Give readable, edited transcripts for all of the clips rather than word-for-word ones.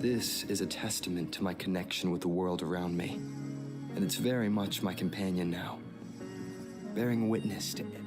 This is a testament to my connection with the world around me, and it's very much my companion now, bearing witness to it.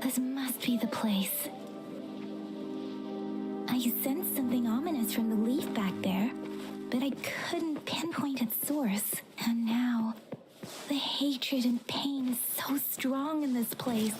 This must be the place. I sensed something ominous from the leaf back there, but I couldn't pinpoint its source. And now, the hatred and pain is so strong in this place.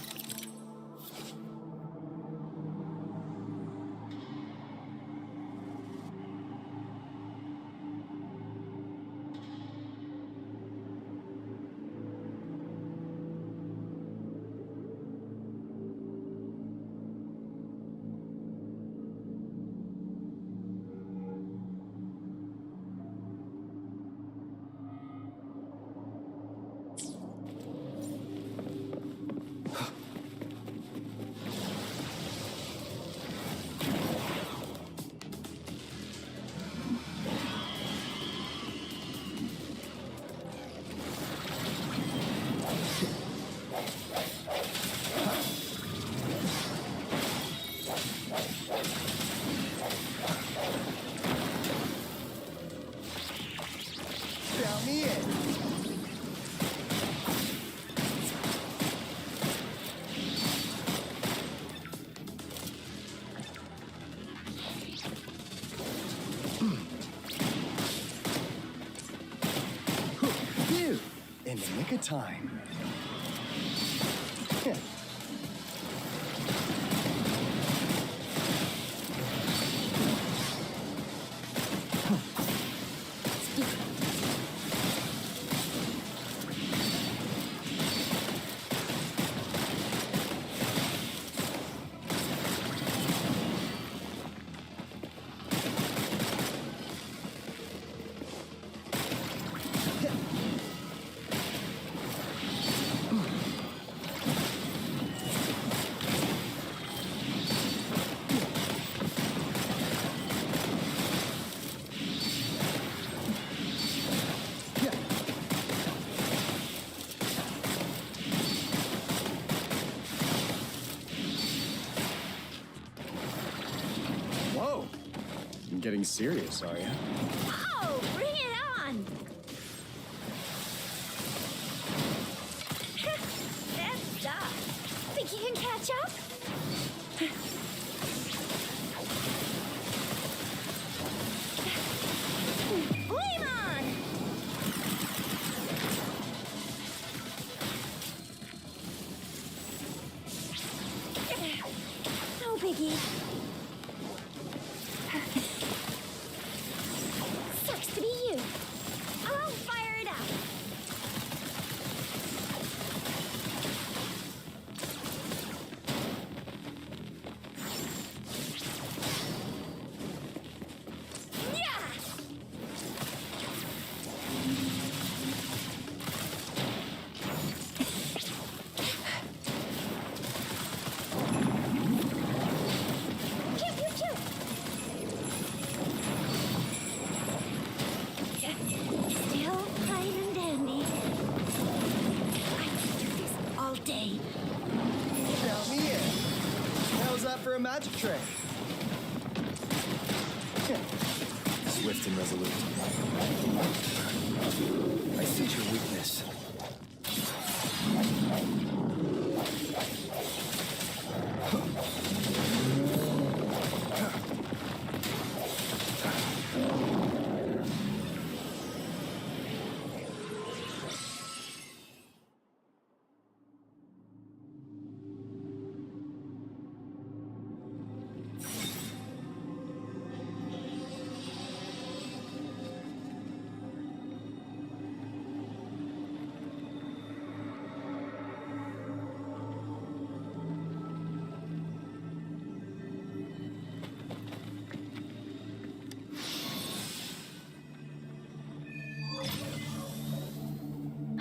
In the nick of time. Getting serious, are you? Oh, bring it on! That's tough. Think you can catch up? Flame on! magic trick. Swift and resolute. I sense your weakness.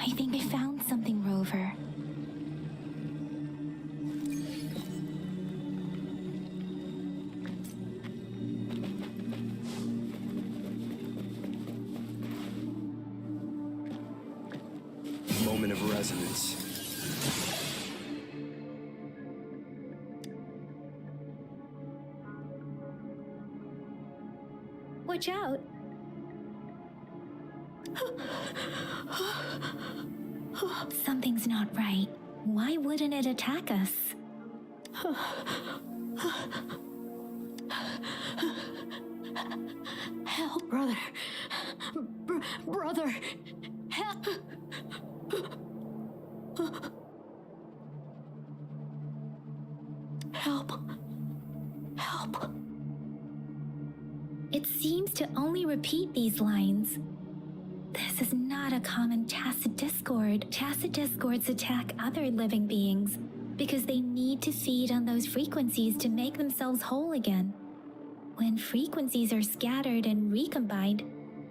I think I found something, Rover. Moment of resonance. Watch out! Something's not right. Why wouldn't it attack us? Help, brother. Brother. Help. Help. Help. It seems to only repeat these lines. This is not a common tacit discord. Tacit discords attack other living beings because they need to feed on those frequencies to make themselves whole again. When frequencies are scattered and recombined,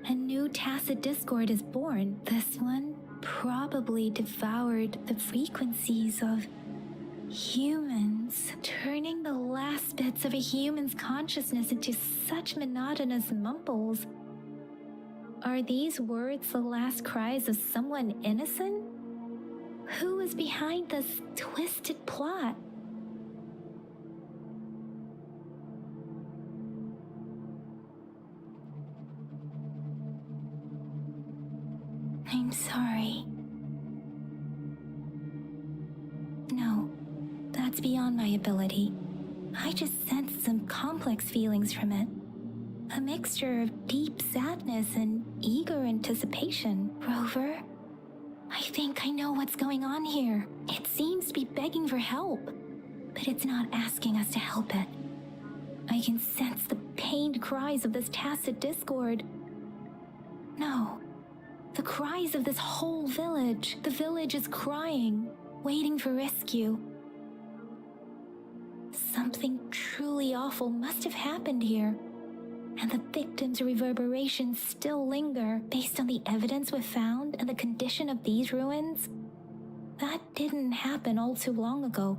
a new tacit discord is born. This one probably devoured the frequencies of humans, turning the last bits of a human's consciousness into such monotonous mumbles. Are these words the last cries of someone innocent? Who is behind this twisted plot? I'm sorry. No, that's beyond my ability. I just sensed some complex feelings from it. A mixture of deep sadness and eager anticipation. Rover, I think I know what's going on here. It seems to be begging for help, but it's not asking us to help it. I can sense the pained cries of this tacit discord. No, the cries of this whole village. The village is crying, waiting for rescue. Something truly awful must have happened here. And the victims' reverberations still linger based on the evidence we've found and the condition of these ruins. That didn't happen all too long ago.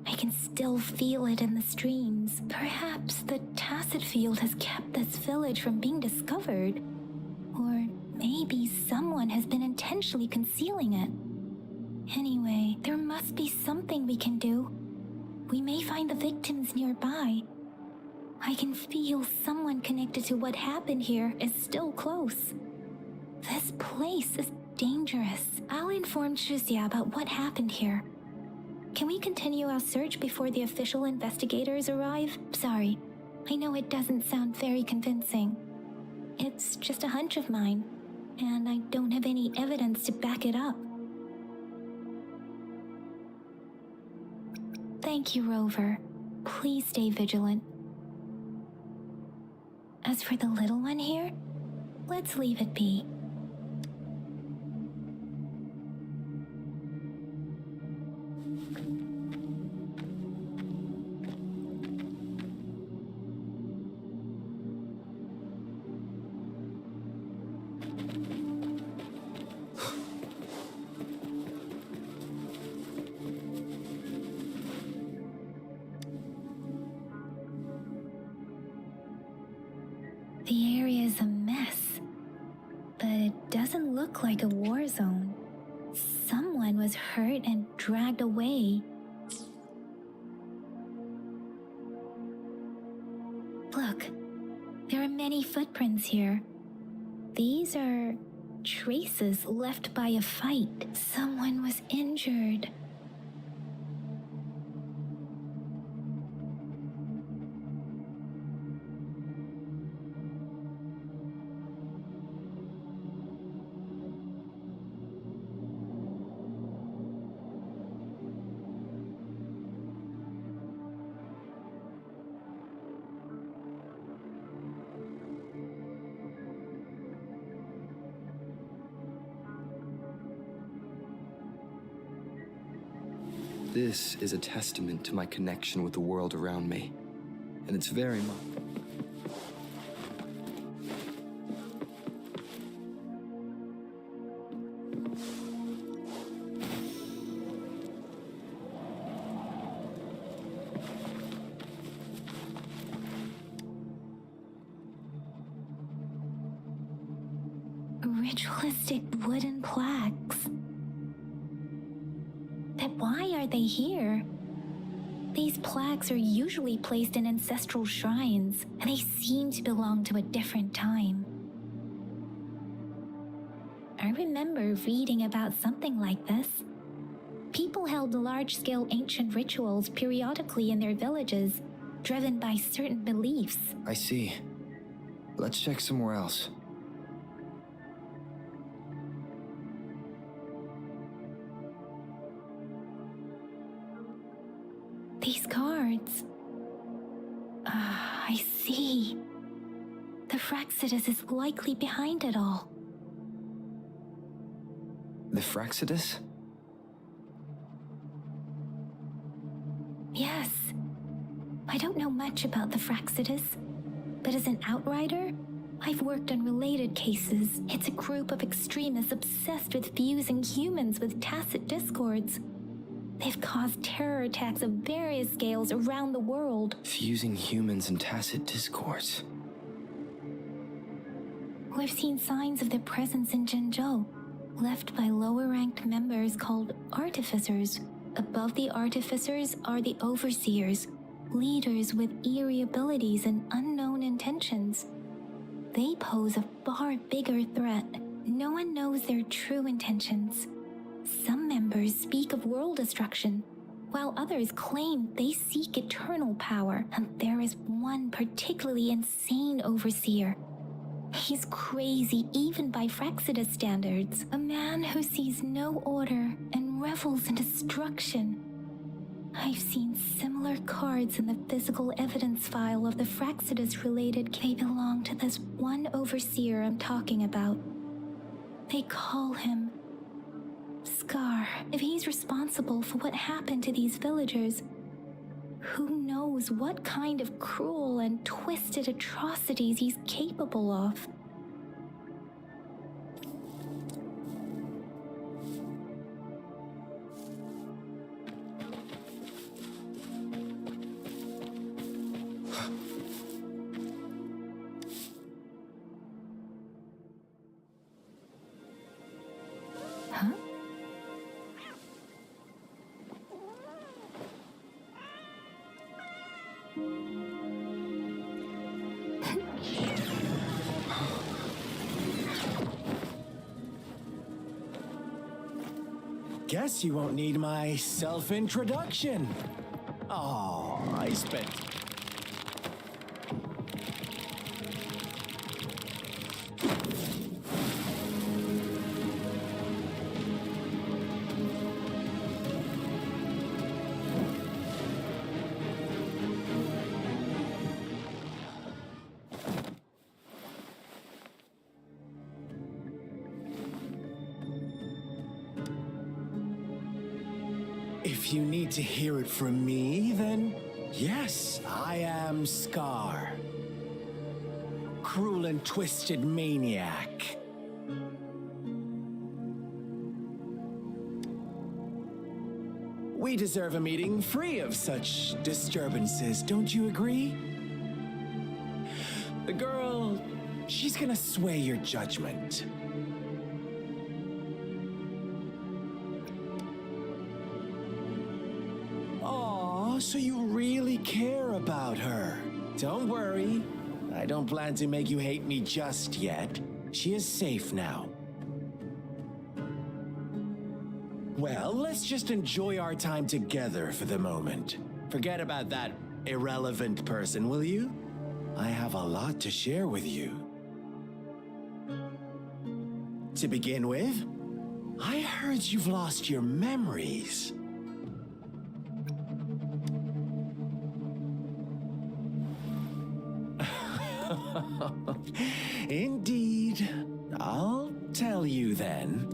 I can still feel it in the streams. Perhaps the tacit field has kept this village from being discovered. Or maybe someone has been intentionally concealing it. Anyway, there must be something we can do. We may find the victims nearby. I can feel someone connected to what happened here is still close. This place is dangerous. I'll inform Shuzia about what happened here. Can we continue our search before the official investigators arrive? Sorry, I know it doesn't sound very convincing. It's just a hunch of mine, and I don't have any evidence to back it up. Thank you, Rover. Please stay vigilant. As for the little one here, let's leave it be. The area is a mess, but it doesn't look like a war zone. Someone was hurt and dragged away. many footprints here. These are traces left by a fight. Someone was injured. This is a testament to my connection with the world around me, and it's very much... Ritualistic wooden plaques. But why are they here? These plaques are usually placed in ancestral shrines, and they seem to belong to a different time. I remember reading about something like this. People held large-scale ancient rituals periodically in their villages, driven by certain beliefs. I see. Let's check somewhere else. These cards. I see. The Frexidus is likely behind it all. The Frexidus? Yes. I don't know much about the Frexidus, but as an outrider, I've worked on related cases. It's a group of extremists obsessed with fusing humans with tacit discords. They've caused terror attacks of various scales around the world. Fusing humans and tacit discords. We've seen signs of their presence in Jinzhou, left by lower-ranked members called artificers. Above the artificers are the overseers, leaders with eerie abilities and unknown intentions. They pose a far bigger threat. No one knows their true intentions. Some members speak of world destruction, while others claim they seek eternal power, and there is one particularly insane overseer. He's crazy even by Frexidus standards, a man who sees no order and revels in destruction. I've seen similar cards in the physical evidence file of the Frexidus-related. They belong to this one overseer I'm talking about. They call him Scar. If he's responsible for what happened to these villagers, who knows what kind of cruel and twisted atrocities he's capable of? Huh? Guess you won't need my self-introduction. Oh, I spent... If you need to hear it from me, then yes, I am Scar. Cruel and twisted maniac. We deserve a meeting free of such disturbances, don't you agree? The girl, she's gonna sway your judgment. So you really care about her. Don't worry, I don't plan to make you hate me just yet. She is safe now. Well, let's just enjoy our time together for the moment. Forget about that irrelevant person, will you? I have a lot to share with you. To begin with, I heard you've lost your memories. Indeed. I'll tell you then.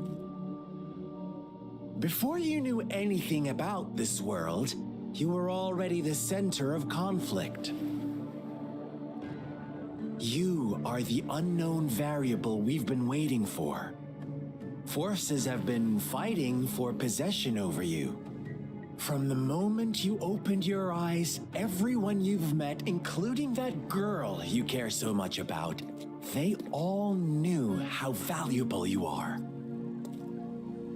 Before you knew anything about this world, you were already the center of conflict. You are the unknown variable we've been waiting for. Forces have been fighting for possession over you. From the moment you opened your eyes, everyone you've met, including that girl you care so much about, they all knew how valuable you are.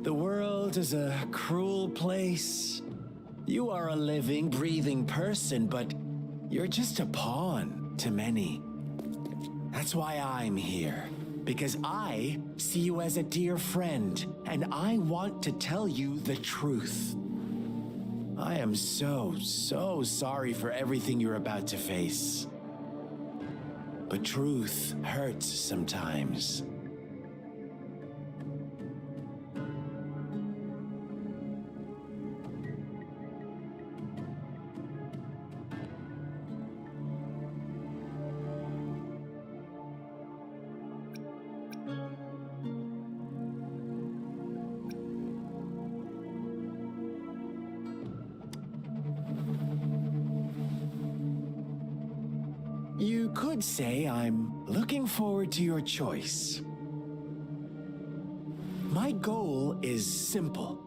The world is a cruel place. You are a living, breathing person, but you're just a pawn to many. That's why I'm here, because I see you as a dear friend, and I want to tell you the truth. I am so sorry for everything you're about to face. But truth hurts sometimes. You could say I'm looking forward to your choice. My goal is simple.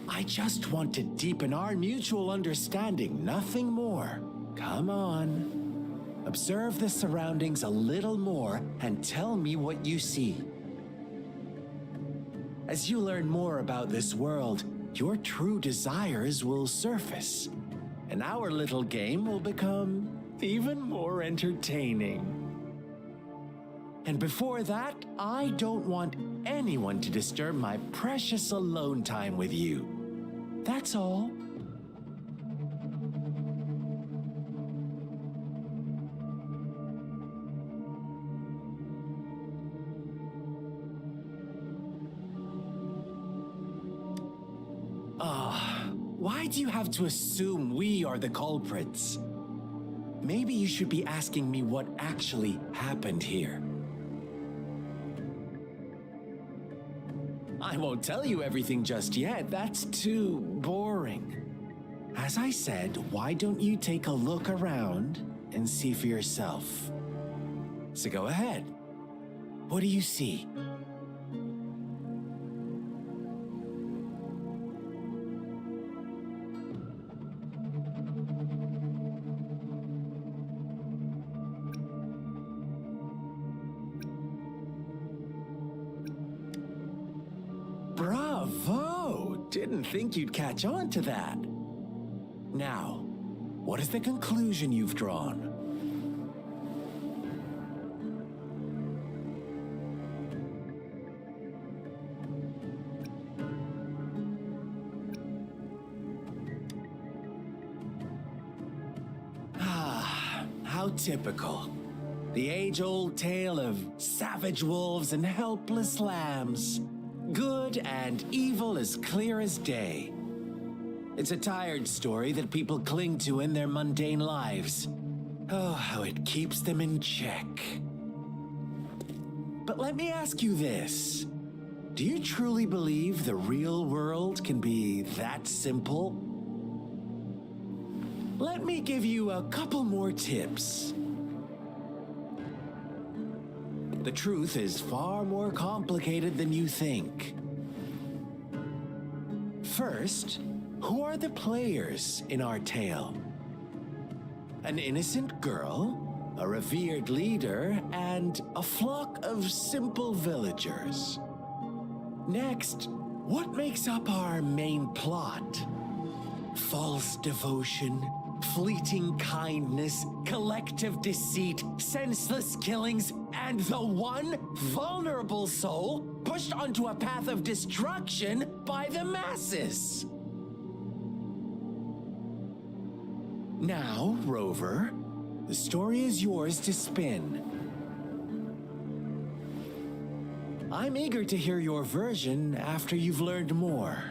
I just want to deepen our mutual understanding, nothing more. Come on. Observe the surroundings a little more and tell me what you see. As you learn more about this world, your true desires will surface, and our little game will become even more entertaining. And before that, I don't want anyone to disturb my precious alone time with you. That's all. Why do you have to assume we are the culprits? Maybe you should be asking me what actually happened here. I won't tell you everything just yet. That's too boring. As I said, why don't you take a look around and see for yourself? So go ahead. What do you see? Bravo! Didn't think you'd catch on to that. Now, what is the conclusion you've drawn? How typical. The age-old tale of savage wolves and helpless lambs. Good and evil as clear as day. It's a tired story that people cling to in their mundane lives. Oh, how it keeps them in check. But let me ask you this. Do you truly believe the real world can be that simple? Let me give you a couple more tips. The truth is far more complicated than you think. First, who are the players in our tale? An innocent girl, a revered leader, and a flock of simple villagers. Next, what makes up our main plot? False devotion, Fleeting kindness, collective deceit, senseless killings, and the one vulnerable soul pushed onto a path of destruction by the masses. Now, Rover, the story is yours to spin. I'm eager to hear your version after you've learned more.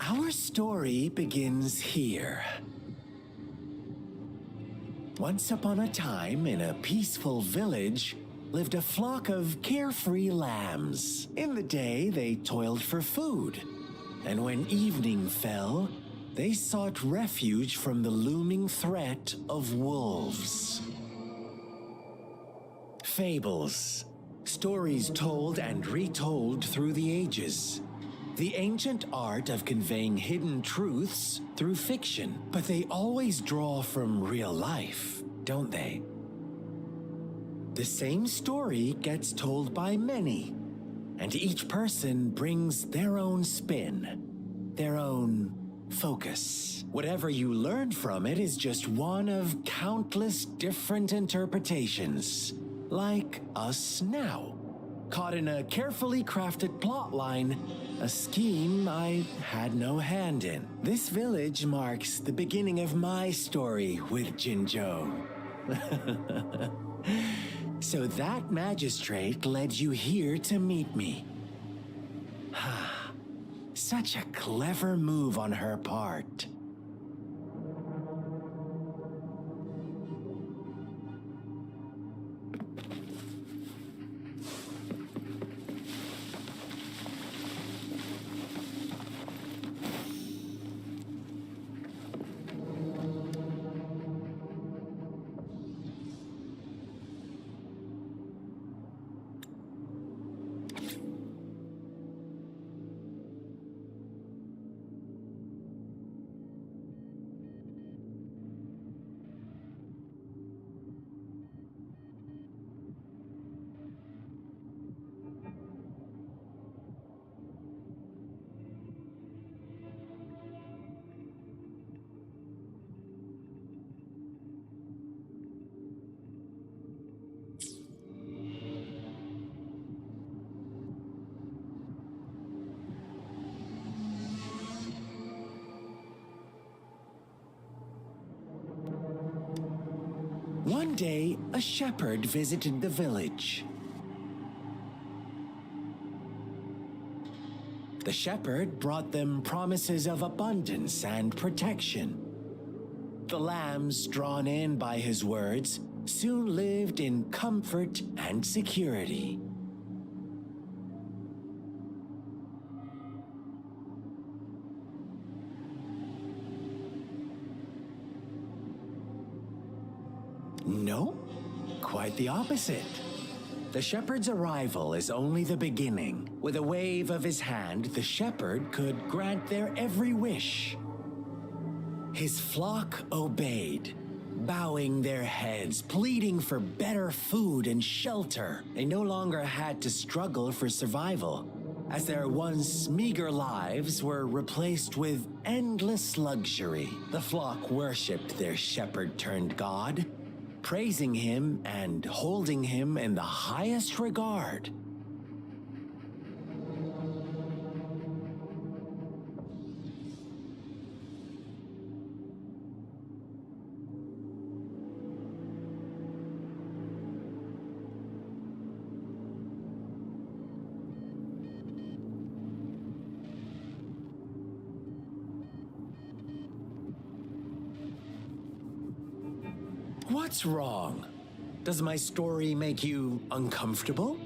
Our story begins here. Once upon a time, in a peaceful village, lived a flock of carefree lambs. In the day, they toiled for food, and when evening fell, they sought refuge from the looming threat of wolves. Fables, stories told and retold through the ages. The ancient art of conveying hidden truths through fiction, but they always draw from real life, don't they? The same story gets told by many, and each person brings their own spin, their own focus. Whatever you learn from it is just one of countless different interpretations, like us now. Caught in a carefully crafted plotline, a scheme I had no hand in. This village marks the beginning of my story with Jinzhou. So that magistrate led you here to meet me. Such a clever move on her part. One day, a shepherd visited the village. The shepherd brought them promises of abundance and protection. The lambs, drawn in by his words, soon lived in comfort and security. No, quite the opposite. The shepherd's arrival is only the beginning. With a wave of his hand, the shepherd could grant their every wish. His flock obeyed, bowing their heads, pleading for better food and shelter. They no longer had to struggle for survival. as their once meager lives were replaced with endless luxury. The flock worshipped their shepherd-turned-god, praising him and holding him in the highest regard. What's wrong? Does my story make you uncomfortable?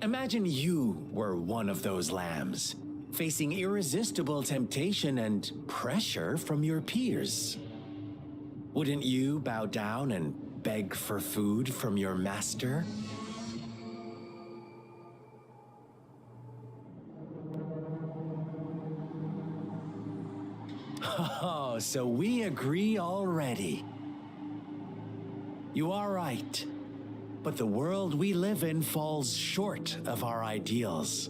Imagine you were one of those lambs, facing irresistible temptation and pressure from your peers. Wouldn't you bow down and beg for food from your master? Oh, so we agree already. You are right, but the world we live in falls short of our ideals.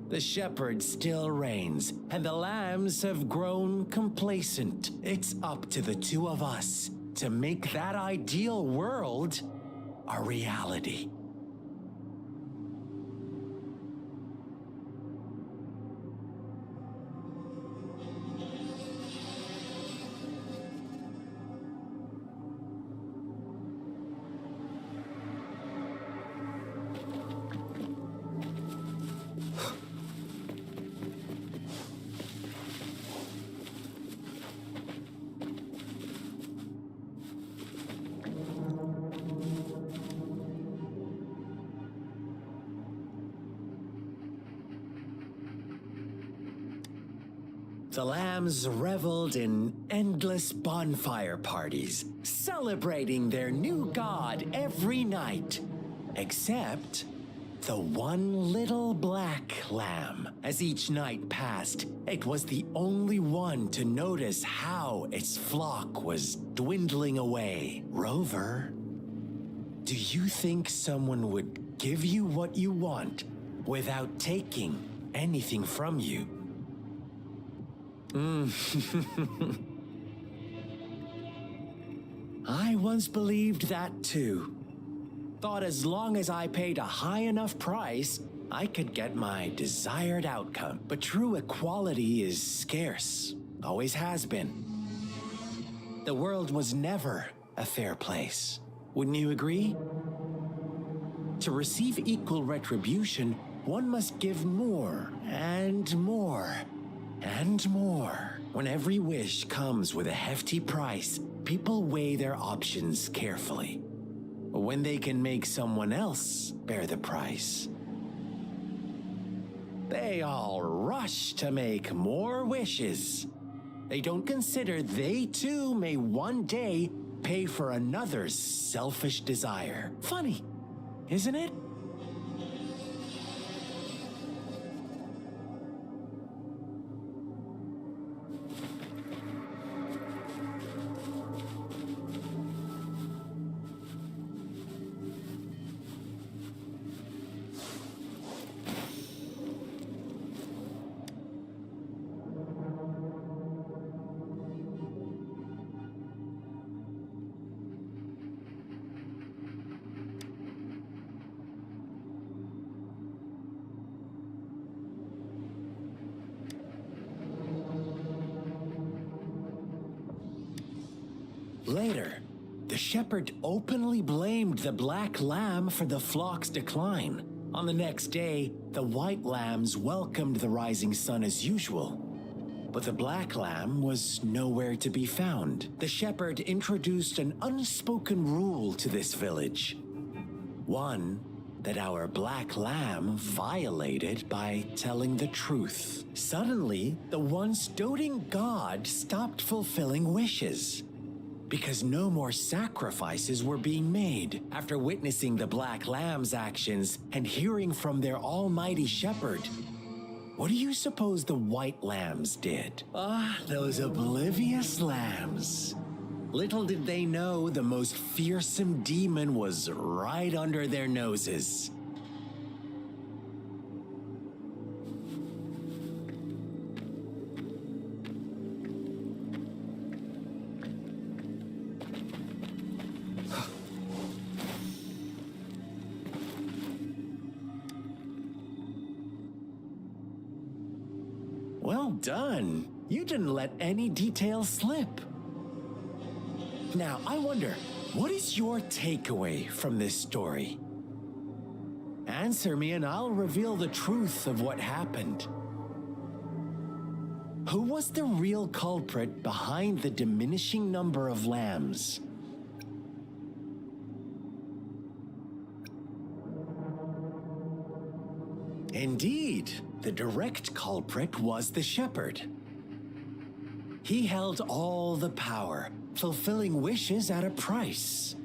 The shepherd still reigns, and the lambs have grown complacent. It's up to the two of us to make that ideal world a reality. The lambs reveled in endless bonfire parties, celebrating their new god every night, except the one little black lamb. As each night passed, it was the only one to notice how its flock was dwindling away. Rover, do you think someone would give you what you want without taking anything from you? I once believed that too. Thought as long as I paid a high enough price, I could get my desired outcome. But true equality is scarce, always has been. The world was never a fair place. Wouldn't you agree? To receive equal retribution, one must give more and more. And more. When every wish comes with a hefty price, people weigh their options carefully. When they can make someone else bear the price, they all rush to make more wishes. They don't consider they too may one day pay for another's selfish desire. Funny, isn't it? Later, the shepherd openly blamed the black lamb for the flock's decline. On the next day, the white lambs welcomed the rising sun as usual, but the black lamb was nowhere to be found. The shepherd introduced an unspoken rule to this village, one that our black lamb violated by telling the truth. Suddenly, the once doting god stopped fulfilling wishes, because no more sacrifices were being made. After witnessing the black lamb's actions and hearing from their almighty shepherd, what do you suppose the white lambs did? Those oblivious lambs. Little did they know the most fearsome demon was right under their noses. Well done. You didn't let any details slip. Now, I wonder, what is your takeaway from this story? Answer me and I'll reveal the truth of what happened. Who was the real culprit behind the diminishing number of lambs? Indeed, the direct culprit was the shepherd. He held all the power, fulfilling wishes at a price.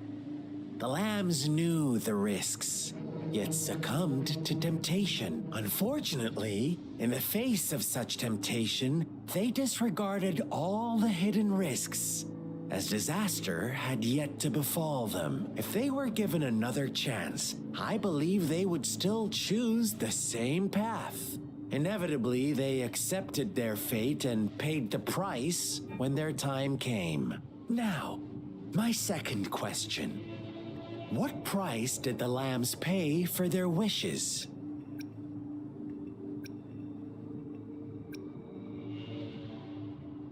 The lambs knew the risks, yet succumbed to temptation. Unfortunately, in the face of such temptation, they disregarded all the hidden risks, as disaster had yet to befall them. If they were given another chance, I believe they would still choose the same path. Inevitably, they accepted their fate and paid the price when their time came. Now, my second question. What price did the lambs pay for their wishes?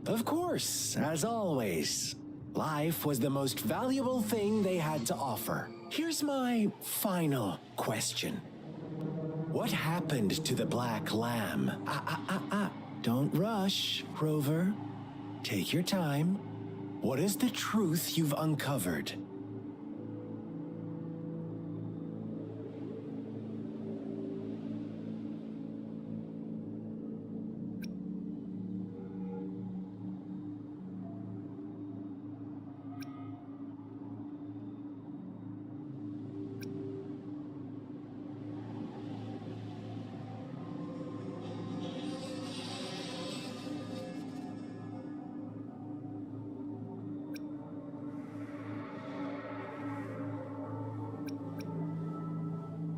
Of course, as always, life was the most valuable thing they had to offer. Here's my final question. What happened to the black lamb? Don't rush, Rover. Take your time. What is the truth you've uncovered?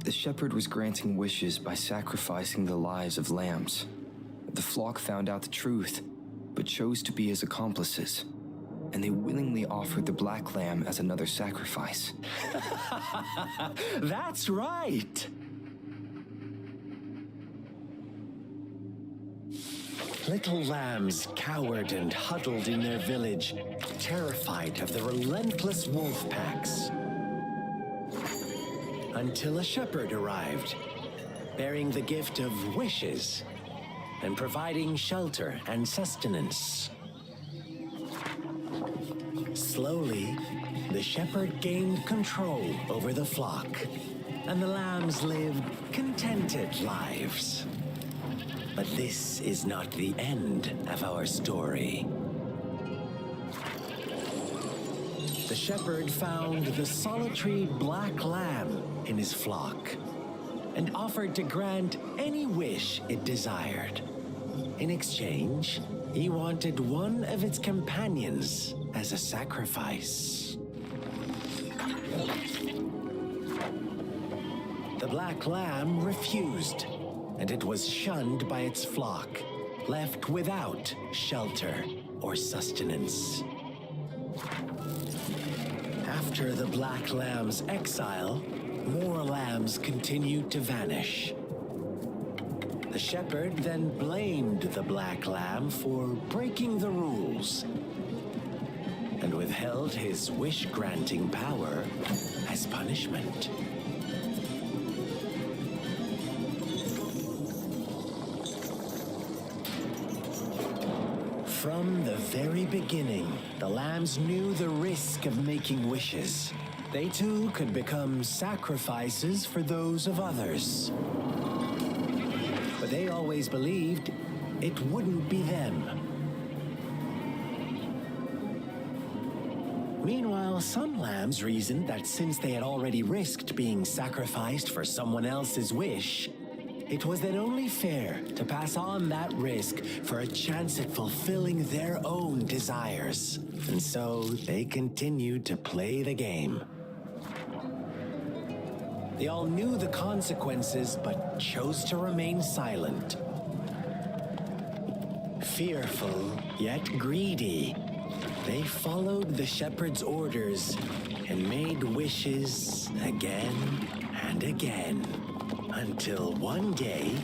The shepherd was granting wishes by sacrificing the lives of lambs. The flock found out the truth, but chose to be his accomplices, and they willingly offered the black lamb as another sacrifice. That's right! Little lambs cowered and huddled in their village, terrified of the relentless wolf packs. Until a shepherd arrived, bearing the gift of wishes and providing shelter and sustenance. Slowly, the shepherd gained control over the flock, and the lambs lived contented lives. But this is not the end of our story. The shepherd found the solitary black lamb in his flock and offered to grant any wish it desired. In exchange, he wanted one of its companions as a sacrifice. The black lamb refused, and it was shunned by its flock, left without shelter or sustenance. After the black lamb's exile, more lambs continued to vanish. The shepherd then blamed the black lamb for breaking the rules and withheld his wish-granting power as punishment. From the very beginning, the lambs knew the risk of making wishes. They too could become sacrifices for those of others. But they always believed it wouldn't be them. Meanwhile, some lambs reasoned that since they had already risked being sacrificed for someone else's wish, it was then only fair to pass on that risk for a chance at fulfilling their own desires. And so they continued to play the game. They all knew the consequences, but chose to remain silent. Fearful, yet greedy, they followed the shepherd's orders and made wishes again and again. Until one day,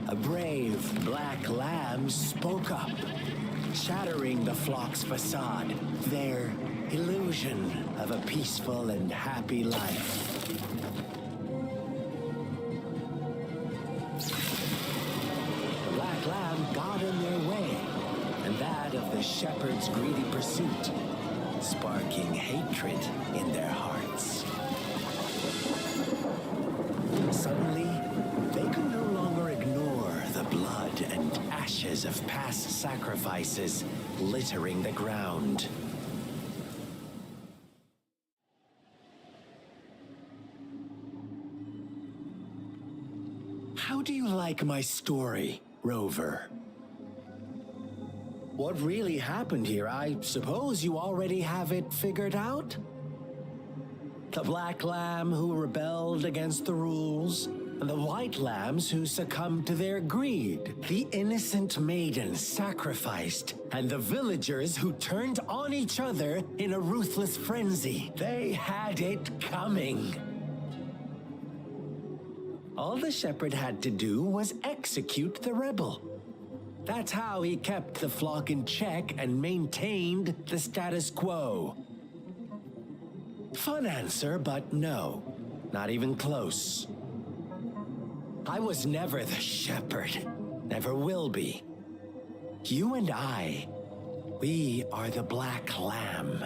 a brave black lamb spoke up, shattering the flock's facade, their illusion of a peaceful and happy life. The black lamb got in their way, and that of the shepherd's greedy pursuit, sparking hatred in their hearts. Suddenly, they could no longer ignore the blood and ashes of past sacrifices littering the ground. How do you like my story, Rover? What really happened here? I suppose you already have it figured out? The black lamb who rebelled against the rules, and the white lambs who succumbed to their greed. The innocent maiden sacrificed, and the villagers who turned on each other in a ruthless frenzy. They had it coming. All the shepherd had to do was execute the rebel. That's how he kept the flock in check and maintained the status quo. Fun answer, but no, not even close. I was never the shepherd, never will be. You and I, we are the black lamb,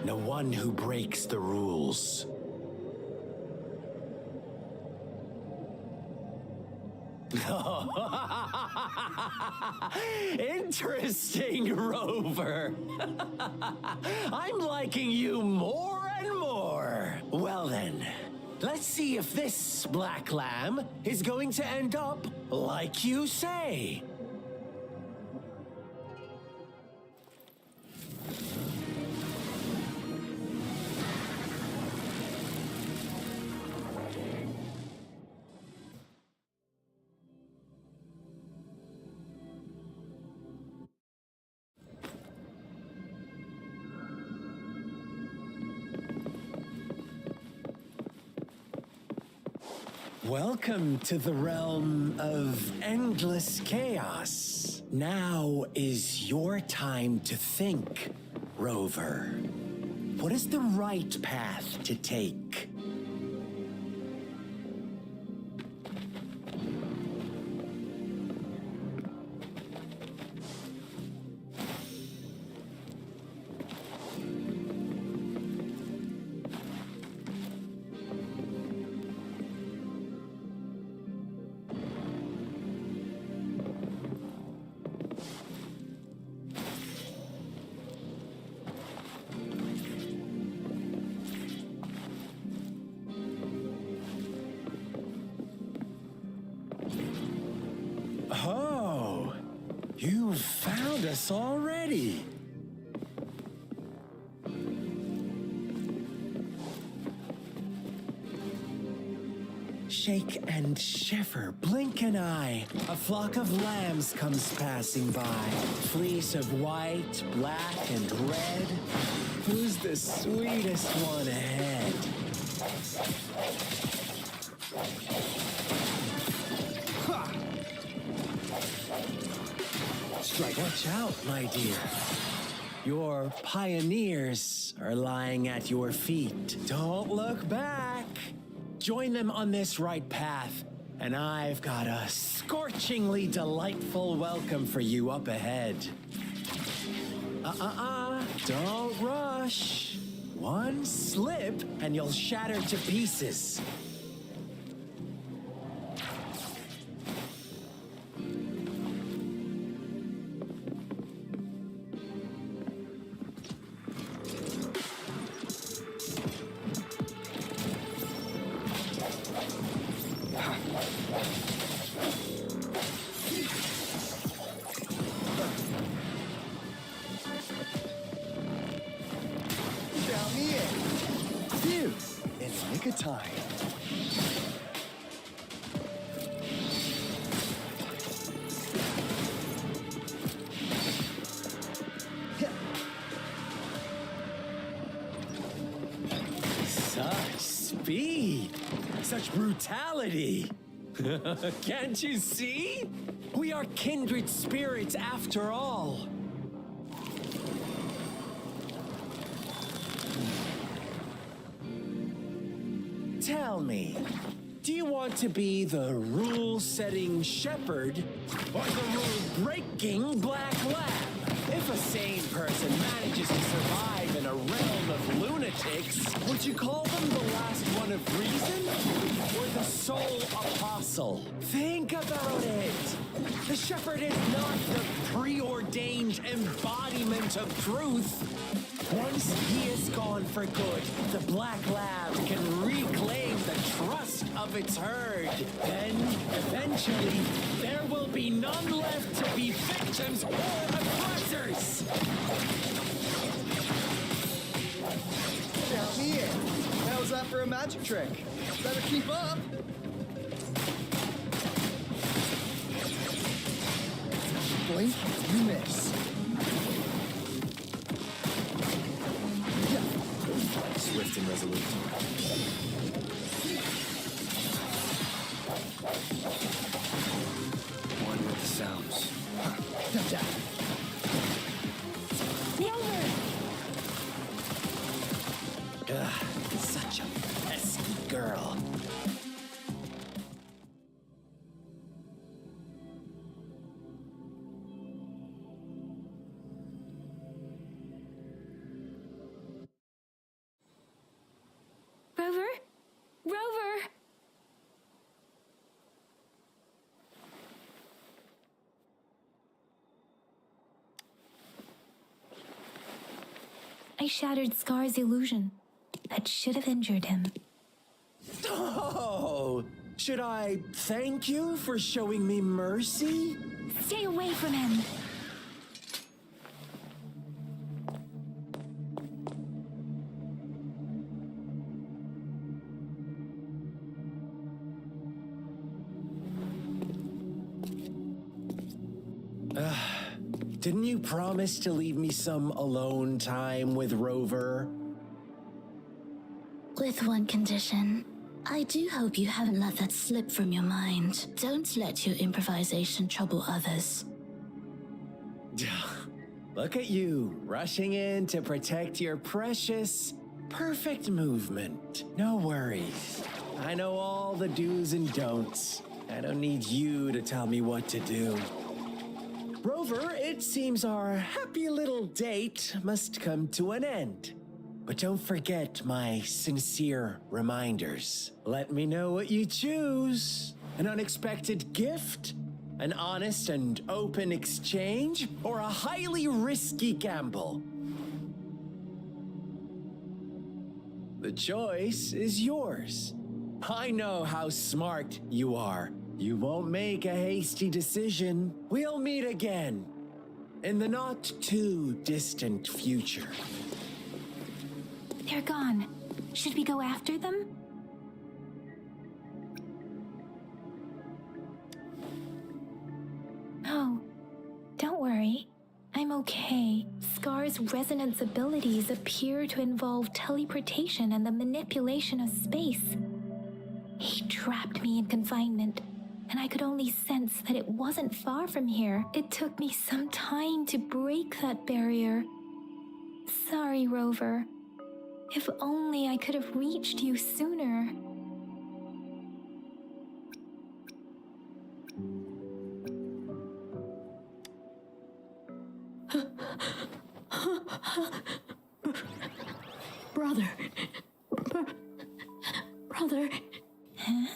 the one who breaks the rules. Interesting, Rover. I'm liking you more and more. Well then, let's see if this black lamb is going to end up like you say. Welcome to the realm of endless chaos. Now is your time to think, Rover. What is the right path to take? Oh, you found us already. Shake and shiver, blink an eye. A flock of lambs comes passing by. Fleece of white, black, and red. Who's the sweetest one ahead? Watch out, my dear. Your pioneers are lying at your feet. Don't look back. Join them on this right path, and I've got a scorchingly delightful welcome for you up ahead. Don't rush. One slip, and you'll shatter to pieces. Time. Such speed, such brutality. Can't you see? We are kindred spirits after all. Tell me, do you want to be the rule-setting shepherd or the rule-breaking black lab? If a sane person manages to survive in a realm of lunatics, would you call them the last one of reason or the sole apostle? Think about it. The shepherd is not the preordained embodiment of truth. Once he is gone for good, the Black Lab can reclaim the trust of its herd. Then, eventually, there will be none left to be victims or aggressors! Count me in. How's that for a magic trick? Better keep up. Blink, you miss. Swift and resolute. One with the sounds. Gotcha. Ugh, such a pesky girl. Rover? Rover! I shattered Scar's illusion. That should have injured him. Oh, should I thank you for showing me mercy? Stay away from him! Didn't you promise to leave me some alone time with Rover? With one condition. I do hope you haven't let that slip from your mind. Don't let your improvisation trouble others. Look at you, rushing in to protect your precious, perfect movement. No worries. I know all the do's and don'ts. I don't need you to tell me what to do. Rover, it seems our happy little date must come to an end. But don't forget my sincere reminders. Let me know what you choose. An unexpected gift? An honest and open exchange? Or a highly risky gamble? The choice is yours. I know how smart you are. You won't make a hasty decision. We'll meet again in the not too distant future. They're gone. Should we go after them? No, don't worry. I'm okay. Scar's resonance abilities appear to involve teleportation and the manipulation of space. He trapped me in confinement, and I could only sense that it wasn't far from here. It took me some time to break that barrier. Sorry, Rover. If only I could have reached you sooner. Brother. Brother. Huh?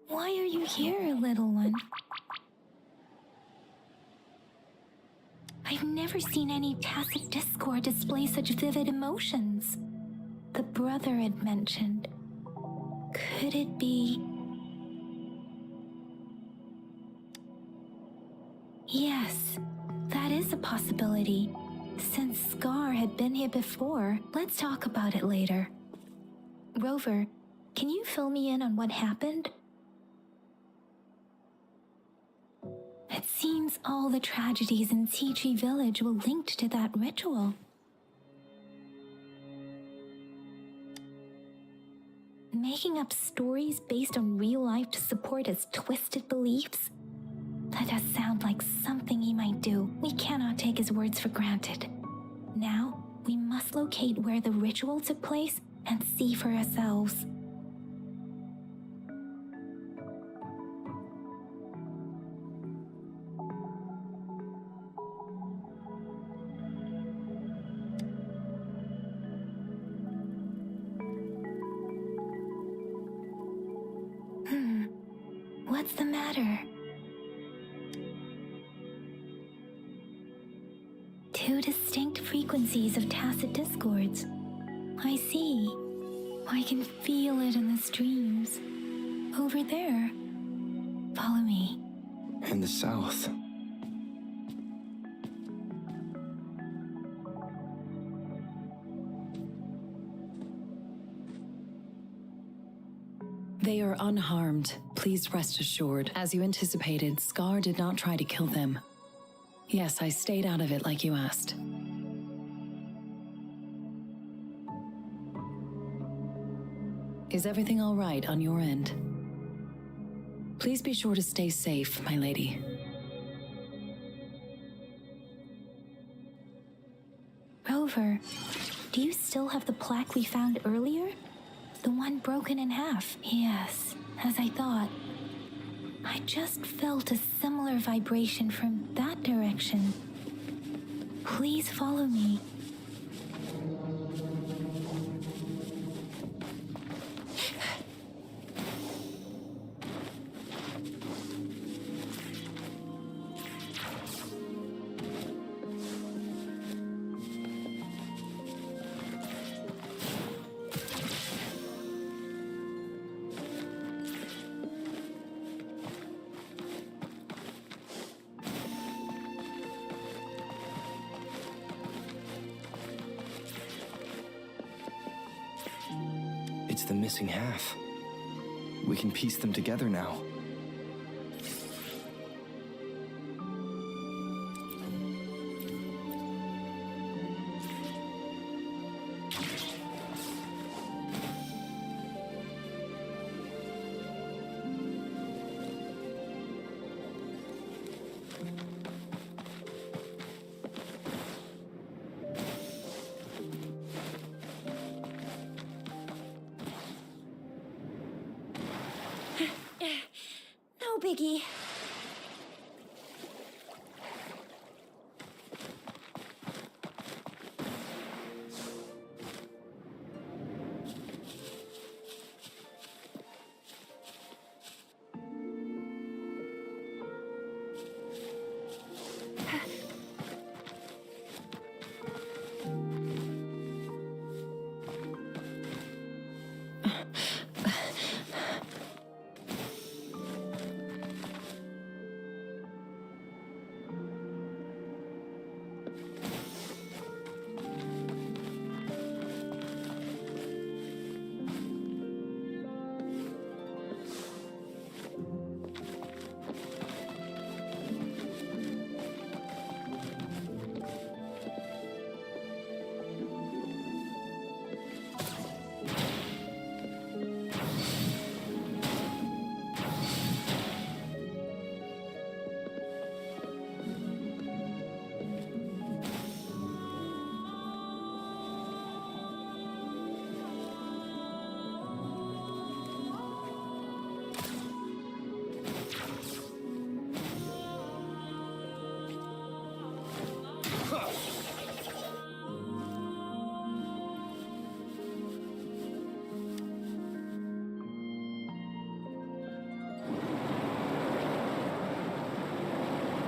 Why are you here, little one? I've never seen any tacit discord display such vivid emotions. The brother had mentioned. Could it be... Yes, that is a possibility. Since Scar had been here before, let's talk about it later. Rover, can you fill me in on what happened? It seems all the tragedies in Tea Tree Village were linked to that ritual. Make making up stories based on real life to support his twisted beliefs? That does sound like something he might do. We cannot take his words for granted. Now, we must locate where the ritual took place and see for ourselves. What's the matter? Two distinct frequencies of tacit discords. I see. I can feel it in the streams. Over there. Follow me. In the south. They are unharmed, please rest assured. As you anticipated, Scar did not try to kill them. Yes, I stayed out of it like you asked. Is everything all right on your end? Please be sure to stay safe, my lady. Rover, do you still have the plaque we found earlier? The one broken in half. Yes, as I thought. I just felt a similar vibration from that direction. Please follow me. It's the missing half. We can piece them together now. No biggie.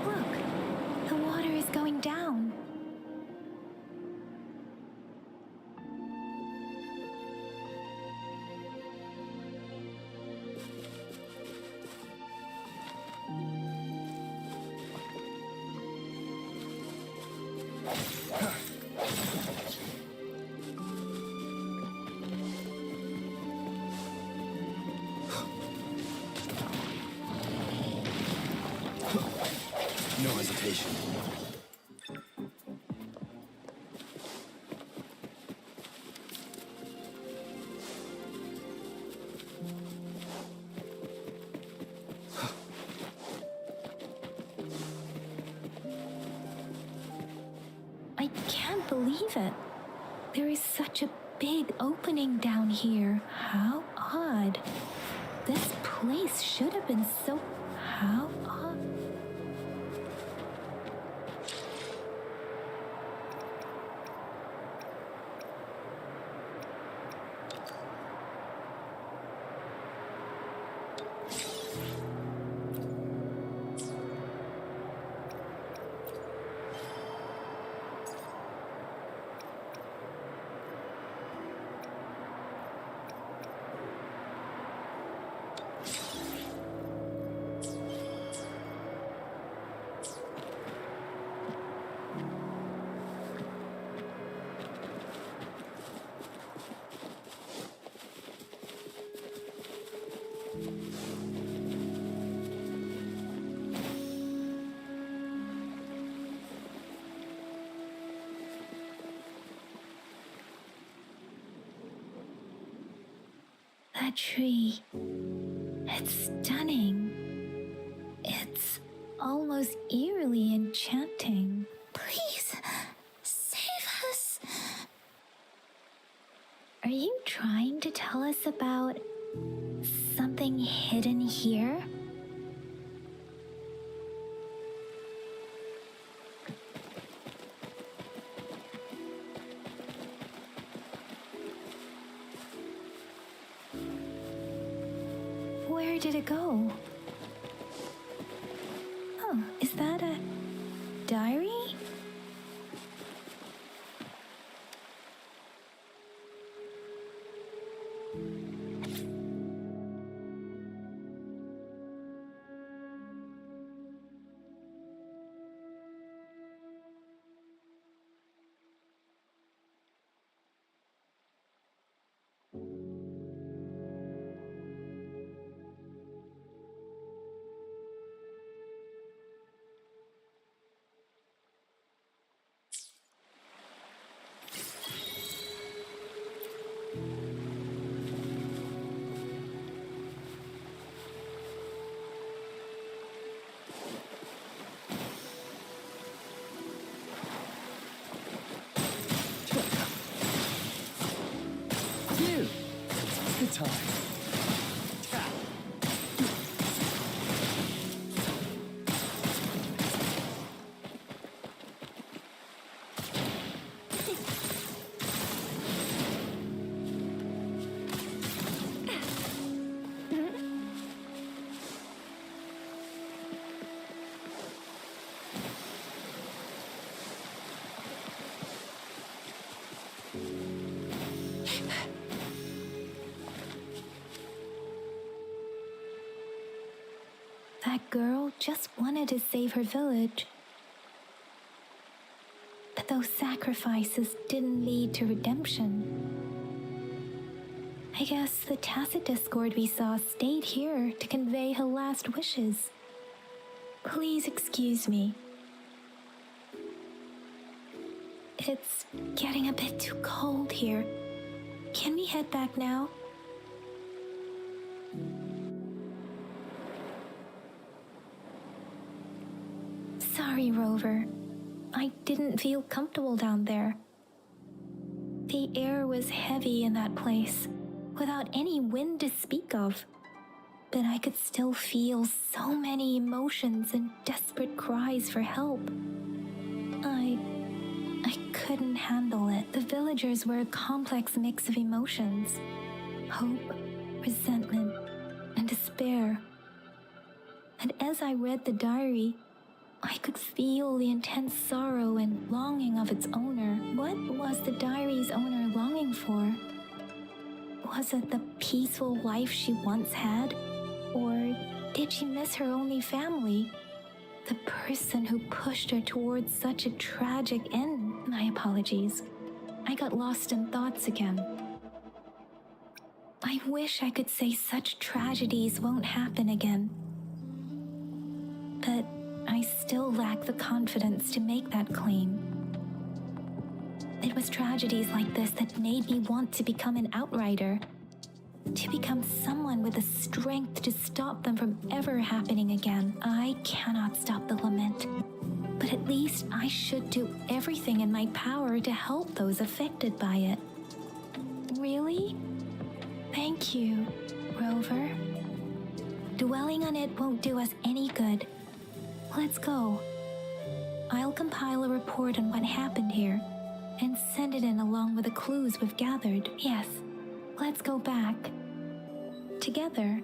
Look, the water is going down. No hesitation. I can't believe it. There is such a big opening down here. How odd. This place should have been so... How odd. That tree, it's stunning. It's almost eerily enchanting. Please, save us. Are you trying to tell us about something hidden here? Where did it go? Oh, is that a diary? Phew! Good time. That girl just wanted to save her village. But those sacrifices didn't lead to redemption. I guess the tacit discord we saw stayed here to convey her last wishes. Please excuse me. It's getting a bit too cold here. Can we head back now? Sorry, Rover. I didn't feel comfortable down there. The air was heavy in that place, without any wind to speak of. But I could still feel so many emotions and desperate cries for help. I couldn't handle it. The villagers were a complex mix of emotions. Hope, resentment, and despair. And as I read the diary, I could feel the intense sorrow and longing of its owner. What was the diary's owner longing for? Was it the peaceful life she once had? Or did she miss her only family? The person who pushed her towards such a tragic end? My apologies. I got lost in thoughts again. I wish I could say such tragedies won't happen again. But I still lack the confidence to make that claim. It was tragedies like this that made me want to become an outrider, to become someone with the strength to stop them from ever happening again. I cannot stop the lament, but but at least I should do everything in my power to help those affected by it. Really? Thank you, Rover. Dwelling on it won't do us any good. Let's go. I'll compile a report on what happened here and send it in along with the clues we've gathered. Yes, let's go back. Together.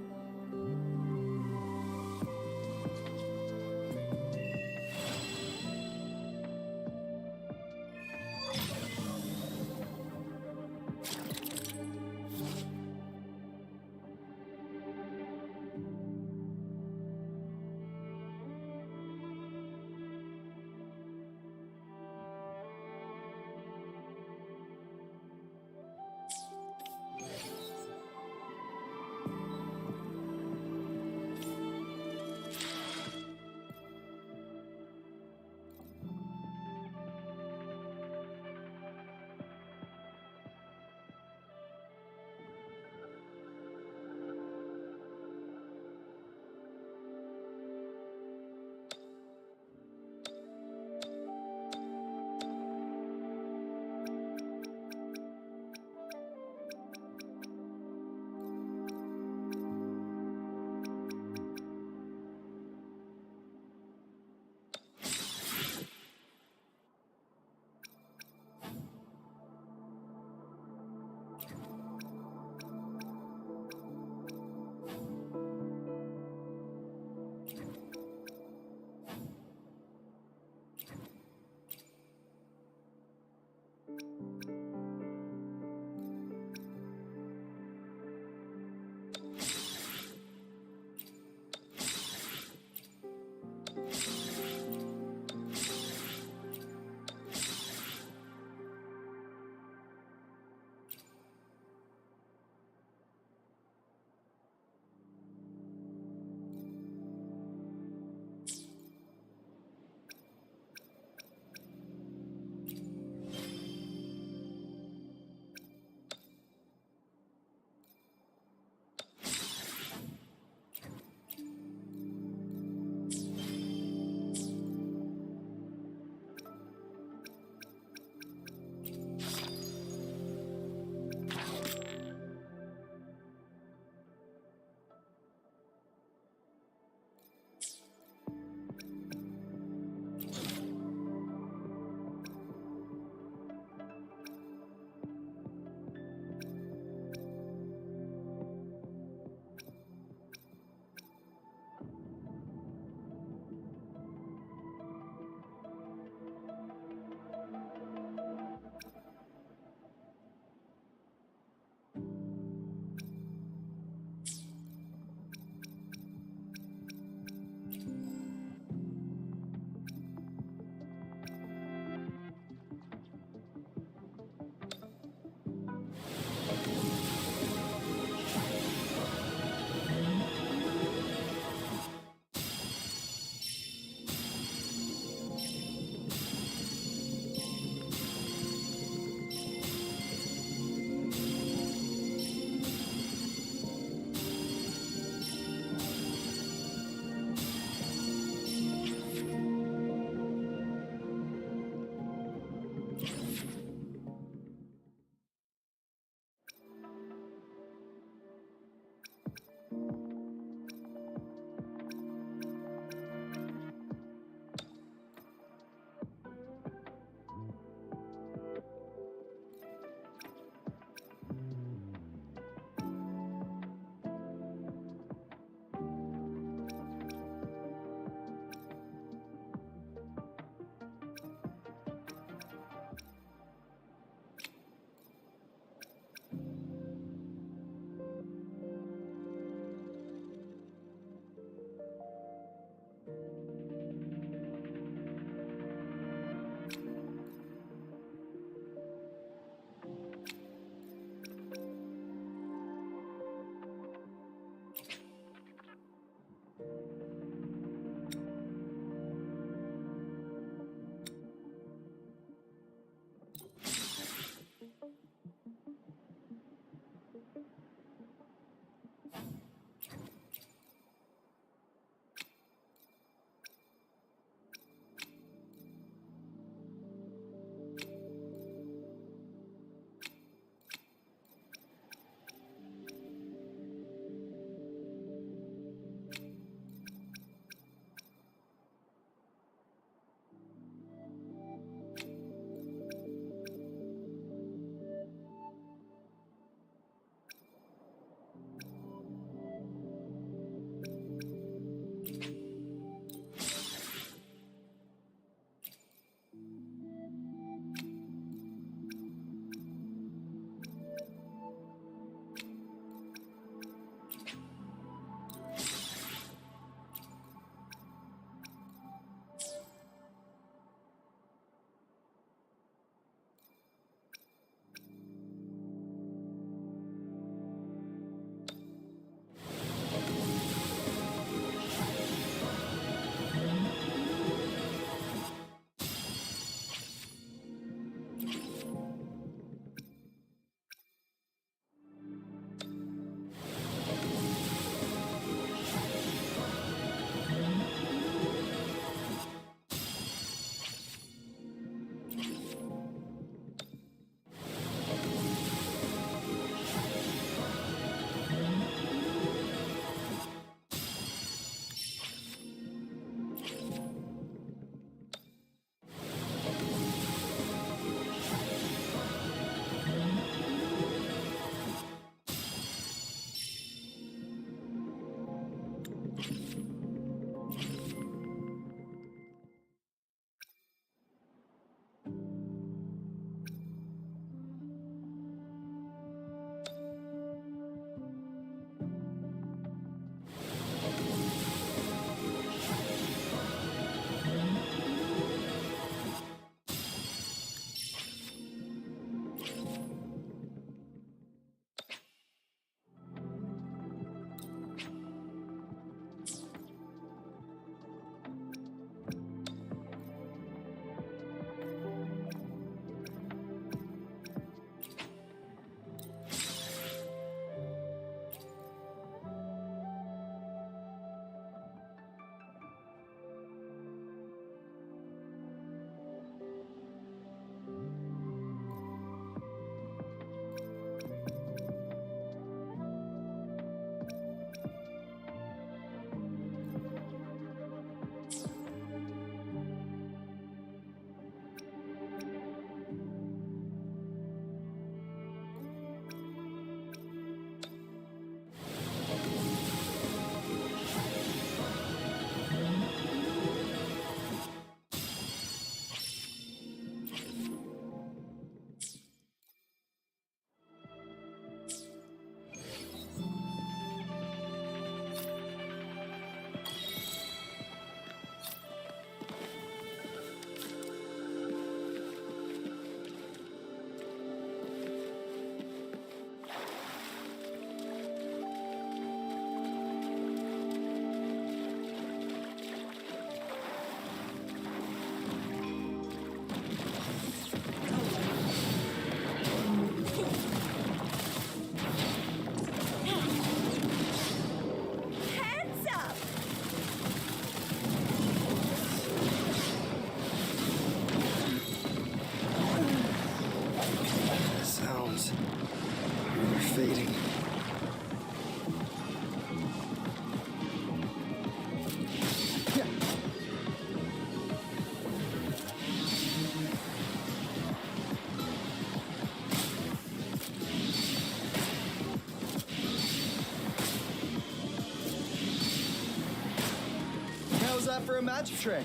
that for a magic trick?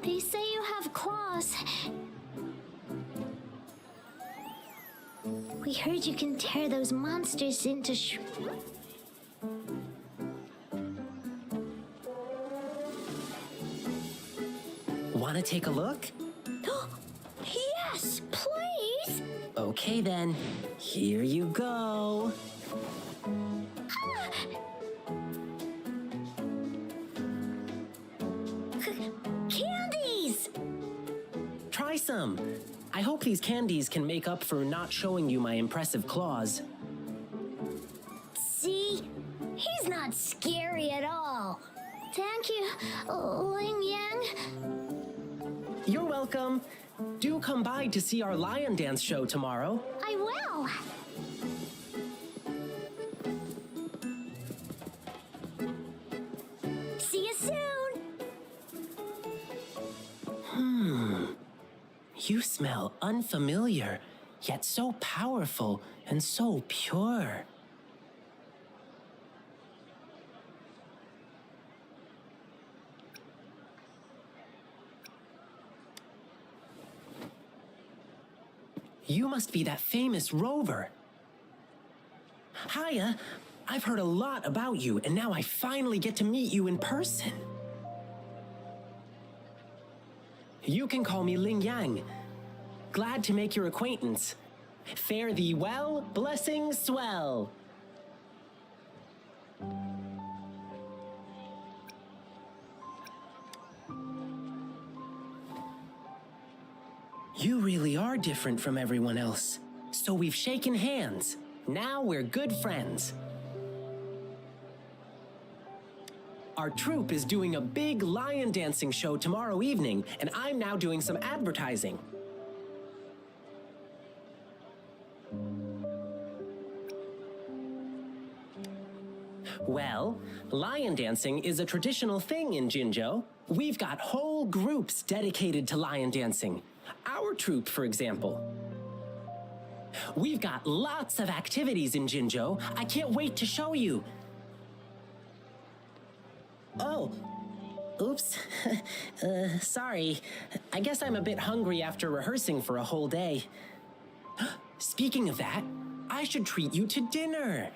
They say you have claws. We heard you can tear those monsters into Want to take a look? Yes, please! Okay then, here you go. Candies! Try some. I hope these candies can make up for not showing you my impressive claws. See? He's not scary at all. Thank you, Ling Yang. You're welcome. Do come by to see our lion dance show tomorrow. I will. See you soon. You smell unfamiliar, yet so powerful and so pure. You must be that famous Rover. Hiya, I've heard a lot about you, and now I finally get to meet you in person. You can call me Ling Yang. Glad to make your acquaintance. Fare thee well, blessings swell. You really are different from everyone else. So we've shaken hands. Now we're good friends. Our troupe is doing a big lion dancing show tomorrow evening, and I'm now doing some advertising. Well, lion dancing is a traditional thing in Jinzhou. We've got whole groups dedicated to lion dancing. Our troupe, for example. We've got lots of activities in Jinzhou. I can't wait to show you. Oh, oops. Sorry. I guess I'm a bit hungry after rehearsing for a whole day. Speaking of that, I should treat you to dinner.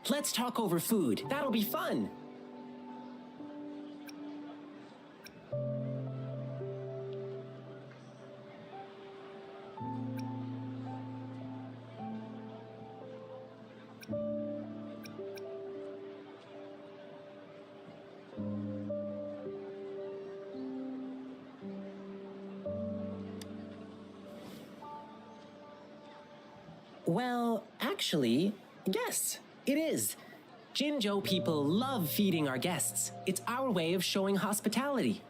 Let's talk over food. That'll be fun. Well, actually, yes, it is. Jinzhou people love feeding our guests. It's our way of showing hospitality.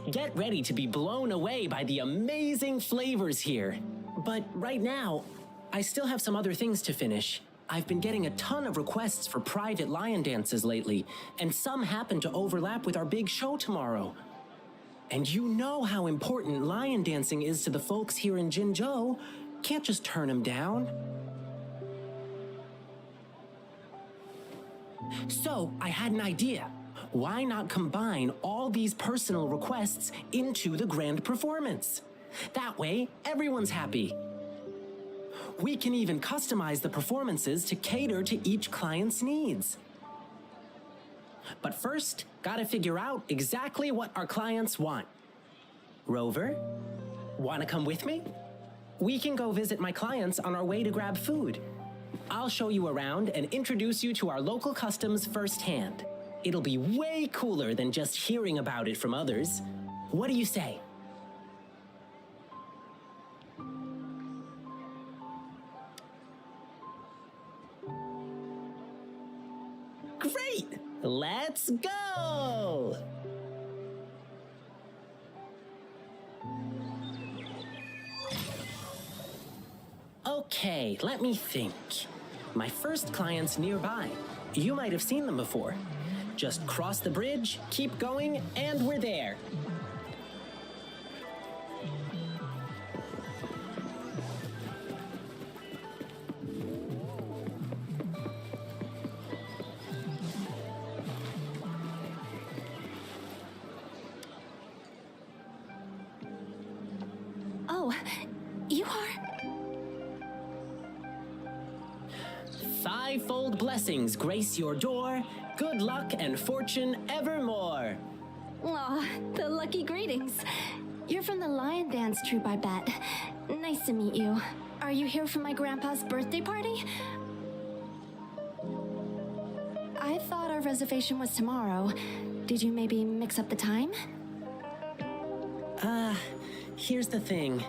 Get ready to be blown away by the amazing flavors here. But right now, I still have some other things to finish. I've been getting a ton of requests for private lion dances lately, and some happen to overlap with our big show tomorrow. And you know how important lion dancing is to the folks here in Jinzhou. Can't just turn them down. So, I had an idea. Why not combine all these personal requests into the grand performance? That way, everyone's happy. We can even customize the performances to cater to each client's needs. But first, gotta figure out exactly what our clients want. Rover, wanna come with me? We can go visit my clients on our way to grab food. I'll show you around and introduce you to our local customs firsthand. It'll be way cooler than just hearing about it from others. What do you say? Great! Let's go! Okay, let me think. My first client's nearby. You might have seen them before. Just cross the bridge, keep going, and we're there. Oh, you are? Fivefold blessings grace your door. Good luck and fortune evermore. Aw, the lucky greetings. You're from the lion dance troupe, I bet. Nice to meet you. Are you here for my grandpa's birthday party? I thought our reservation was tomorrow. Did you maybe mix up the time? Here's the thing.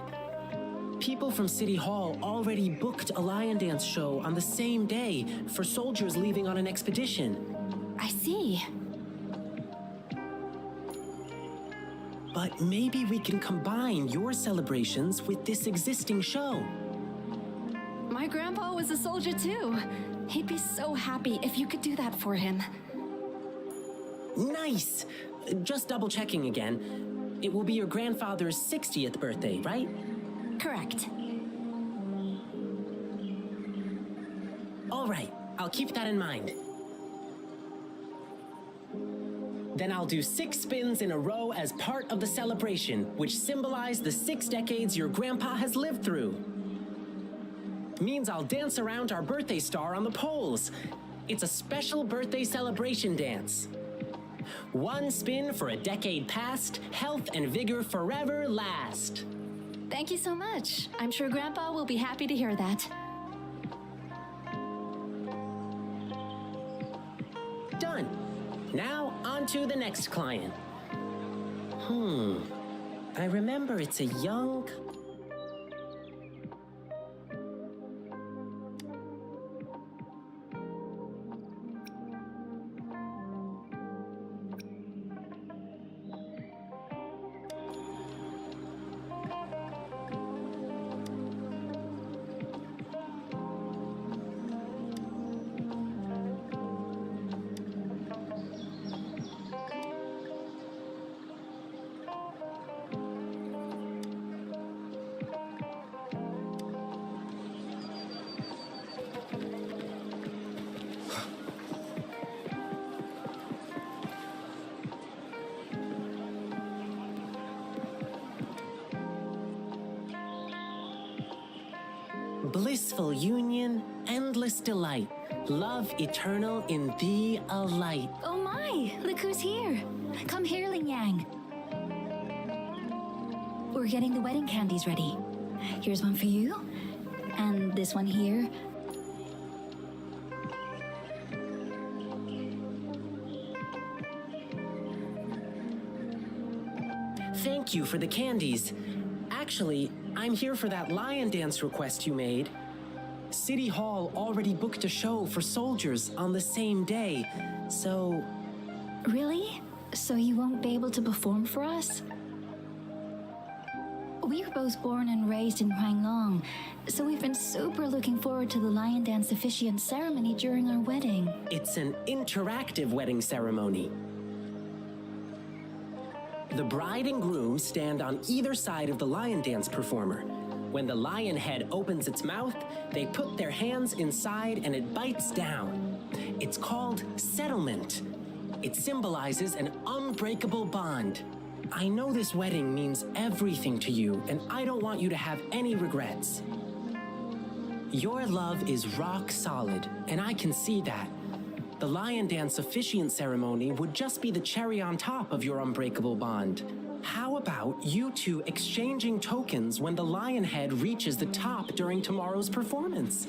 People from City Hall already booked a lion dance show on the same day for soldiers leaving on an expedition. I see. But maybe we can combine your celebrations with this existing show. My grandpa was a soldier too. He'd be so happy if you could do that for him. Nice! Just double checking again. It will be your grandfather's 60th birthday, right? Correct. All right, I'll keep that in mind. Then I'll do 6 spins in a row as part of the celebration, which symbolize the 6 decades your grandpa has lived through. Means I'll dance around our birthday star on the poles. It's a special birthday celebration dance. 1 spin for a decade past, health and vigor forever last. Thank you so much. I'm sure Grandpa will be happy to hear that. Done. Now, on to the next client. I remember it's a young... Blissful union, endless delight, love eternal in thee a light. Oh my, look who's here. Come here, Ling Yang. We're getting the wedding candies ready. Here's one for you, and this one here. Thank you for the candies. Actually, I'm here for that lion dance request you made. City Hall already booked a show for soldiers on the same day, so... Really? So you won't be able to perform for us? We were both born and raised in Huanglong, so we've been super looking forward to the lion dance officiant ceremony during our wedding. It's an interactive wedding ceremony. The bride and groom stand on either side of the lion dance performer. When the lion head opens its mouth, they put their hands inside and it bites down. It's called settlement. It symbolizes an unbreakable bond. I know this wedding means everything to you, and I don't want you to have any regrets. Your love is rock solid, and I can see that. The lion dance officiant ceremony would just be the cherry on top of your unbreakable bond. How about you two exchanging tokens when the lion head reaches the top during tomorrow's performance?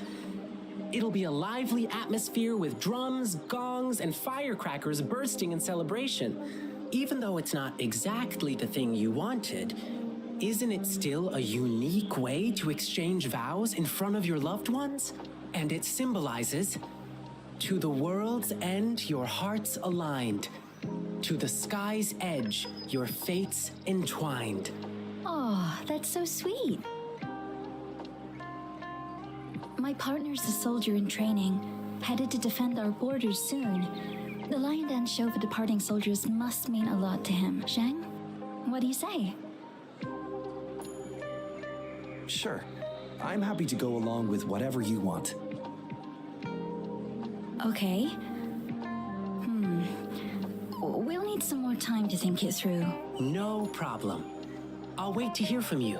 It'll be a lively atmosphere with drums, gongs, and firecrackers bursting in celebration. Even though it's not exactly the thing you wanted, isn't it still a unique way to exchange vows in front of your loved ones? And it symbolizes, to the world's end, your hearts aligned. To the sky's edge, your fates entwined. Oh, that's so sweet. My partner's a soldier in training, headed to defend our borders soon. The lion dance show for departing soldiers must mean a lot to him. Zhang, what do you say? Sure. I'm happy to go along with whatever you want. Okay. We'll need some more time to think it through. No problem. I'll wait to hear from you.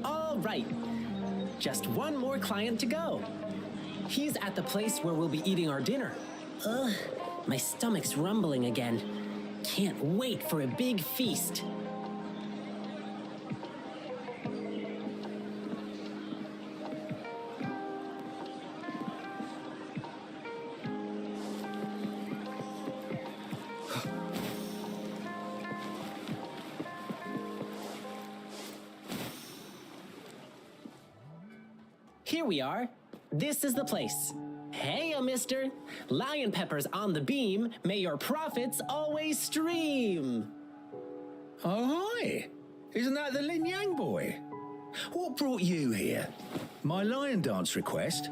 All right. Just one more client to go. He's at the place where we'll be eating our dinner. Ugh, my stomach's rumbling again. Can't wait for a big feast. here we are. This is the place. Hey, mister. Lion Pepper's on the beam. May your profits always stream. Oh, hi. Isn't that the Lin Yang boy? What brought you here? My lion dance request?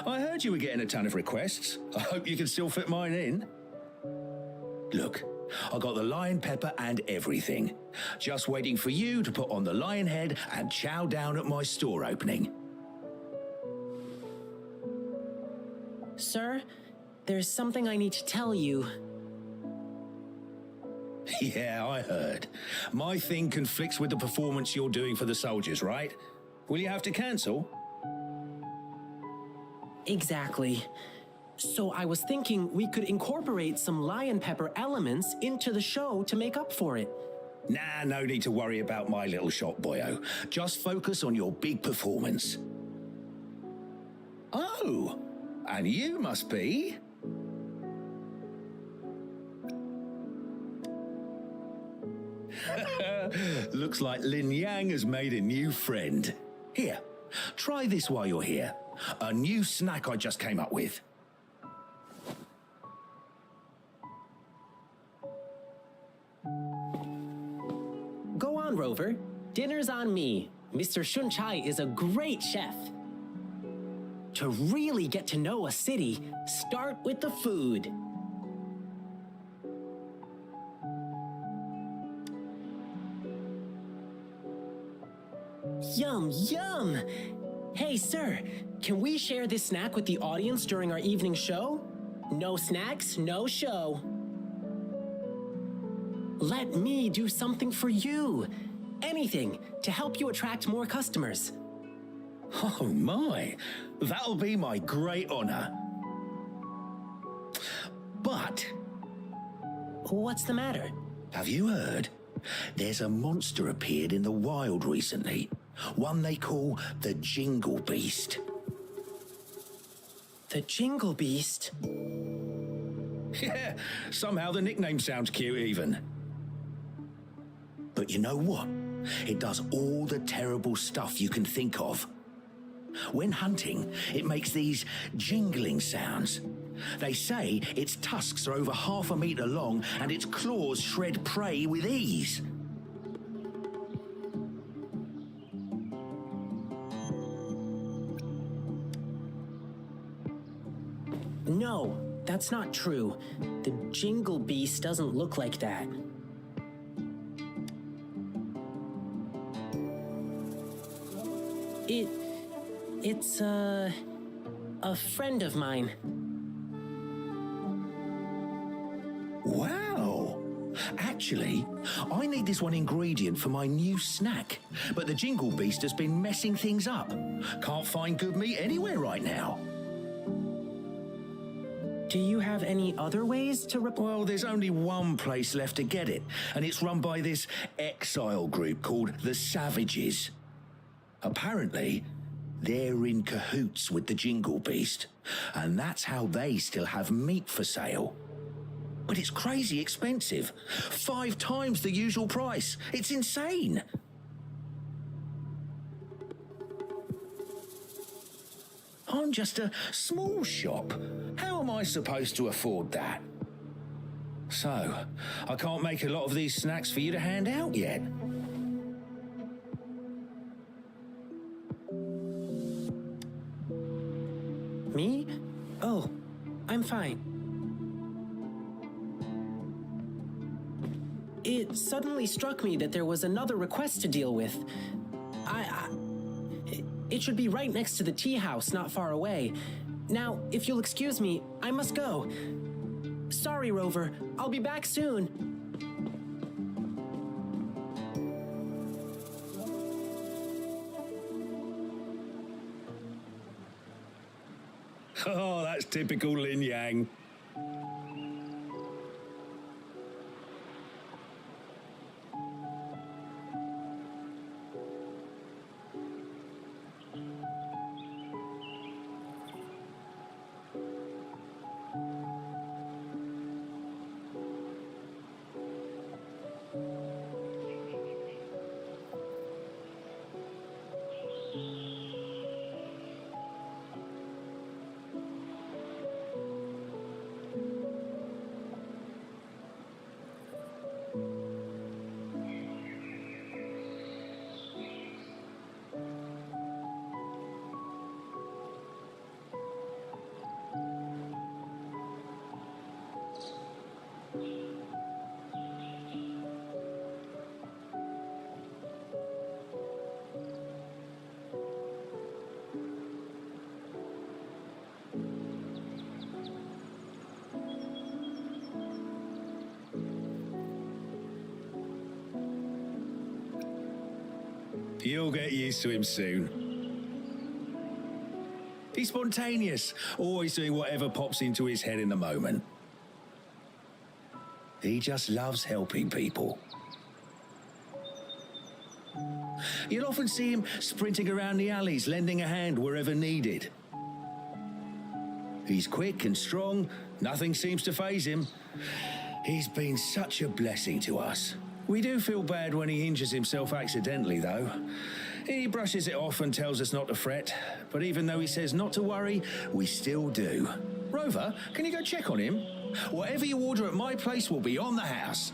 I heard you were getting a ton of requests. I hope you can still fit mine in. Look, I got the lion pepper and everything. Just waiting for you to put on the lion head and chow down at my store opening. Sir, there's something I need to tell you. Yeah, I heard. My thing conflicts with the performance you're doing for the soldiers, right? Will you have to cancel? Exactly. So I was thinking we could incorporate some lion pepper elements into the show to make up for it. Nah, no need to worry about my little shop, boyo. Just focus on your big performance. Oh, and you must be... Looks like Lin Yang has made a new friend. Here, try this while you're here. A new snack I just came up with. Go on, Rover. Dinner's on me. Mr. Shunchai is a great chef. To really get to know a city, start with the food. Yum, yum! Hey, sir, can we share this snack with the audience during our evening show? No snacks, no show. Let me do something for you. Anything to help you attract more customers. Oh my, that'll be my great honor. But... What's the matter? have you heard? There's a monster appeared in the wild recently. One they call the Jingle Beast. The Jingle Beast? Yeah, somehow the nickname sounds cute even. But you know what? It does all the terrible stuff you can think of. When hunting, it makes these jingling sounds. They say its tusks are over 1/2 meter long and its claws shred prey with ease. No, that's not true. The Jingle Beast doesn't look like that. It's a friend of mine. Wow! Actually, I need this one ingredient for my new snack, but the Jingle Beast has been messing things up. Can't find good meat anywhere right now. Do you have any other ways to Well, there's only one place left to get it, and it's run by this exile group called the Savages. Apparently, they're in cahoots with the Jingle Beast, and that's how they still have meat for sale. But it's crazy expensive. 5 times the usual price. It's insane. I'm just a small shop. How am I supposed to afford that? So, I can't make a lot of these snacks for you to hand out yet. Me? Oh, I'm fine. It suddenly struck me that there was another request to deal with. It should be right next to the tea house, not far away. Now, if you'll excuse me, I must go. Sorry, Rover. I'll be back soon. Oh, that's typical Lin Yang. You'll get used to him soon. He's spontaneous, always doing whatever pops into his head in the moment. He just loves helping people. You'll often see him sprinting around the alleys, lending a hand wherever needed. He's quick and strong, nothing seems to faze him. He's been such a blessing to us. We do feel bad when he injures himself accidentally, though. He brushes it off and tells us not to fret, but even though he says not to worry, we still do. Rover, can you go check on him? Whatever you order at my place will be on the house.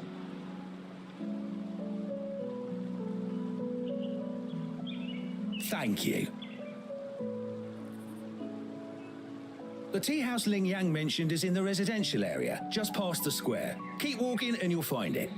Thank you. The tea house Ling Yang mentioned is in the residential area, just past the square. Keep walking and you'll find it.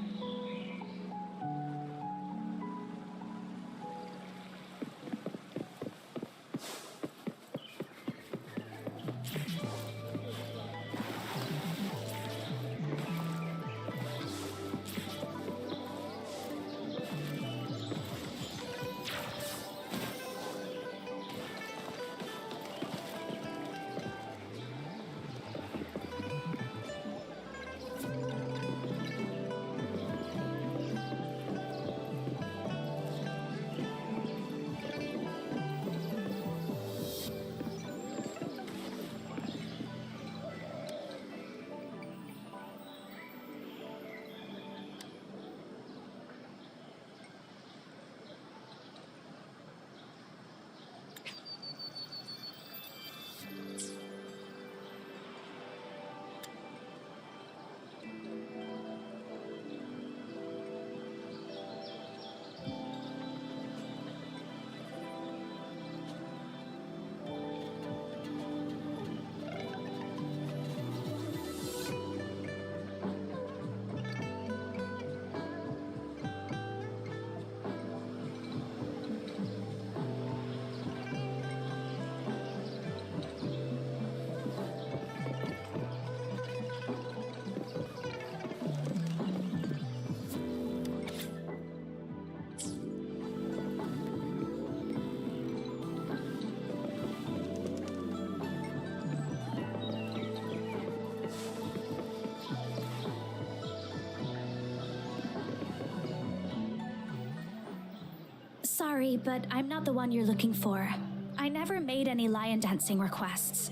Sorry, but I'm not the one you're looking for. I never made any lion dancing requests.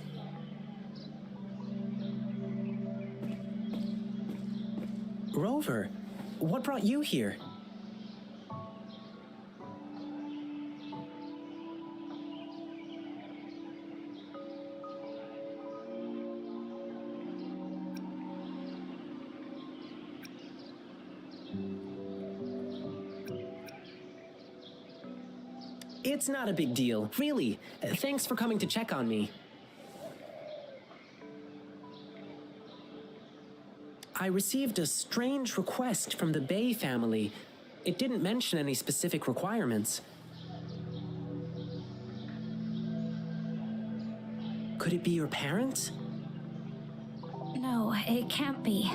Rover, what brought you here? It's not a big deal, really. Thanks for coming to check on me. I received a strange request from the Bay family. It didn't mention any specific requirements. Could it be your parents? No, it can't be.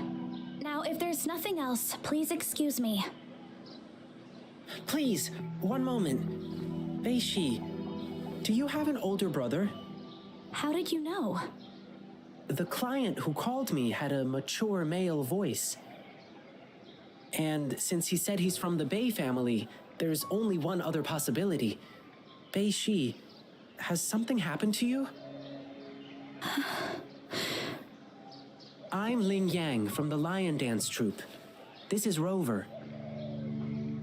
Now, if there's nothing else, please excuse me. Please, one moment. Bei-Shi, do you have an older brother? How did you know? The client who called me had a mature male voice. And since he said he's from the Bay family, there's only one other possibility. Bei-Shi, has something happened to you? I'm Ling Yang from the Lion Dance Troupe. This is Rover.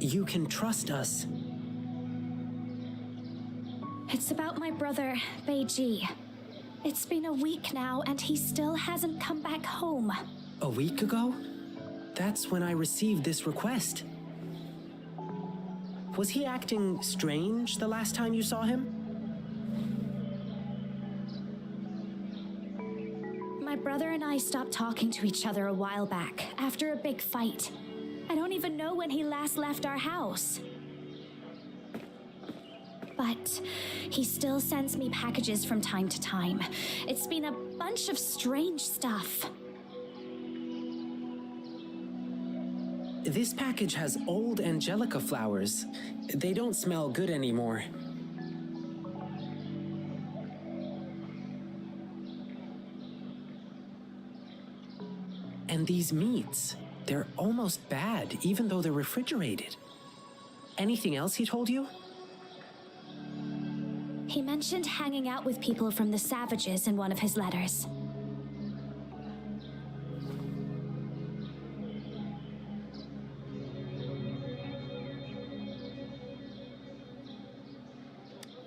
You can trust us. It's about my brother, Bei-Ji. It's been a week now, and he still hasn't come back home. A week ago? That's when I received this request. Was he acting strange the last time you saw him? My brother and I stopped talking to each other a while back, after a big fight. I don't even know when he last left our house. But he still sends me packages from time to time. It's been a bunch of strange stuff. This package has old angelica flowers. They don't smell good anymore. And these meats, they're almost bad, even though they're refrigerated. Anything else he told you? He mentioned hanging out with people from the Savages in one of his letters.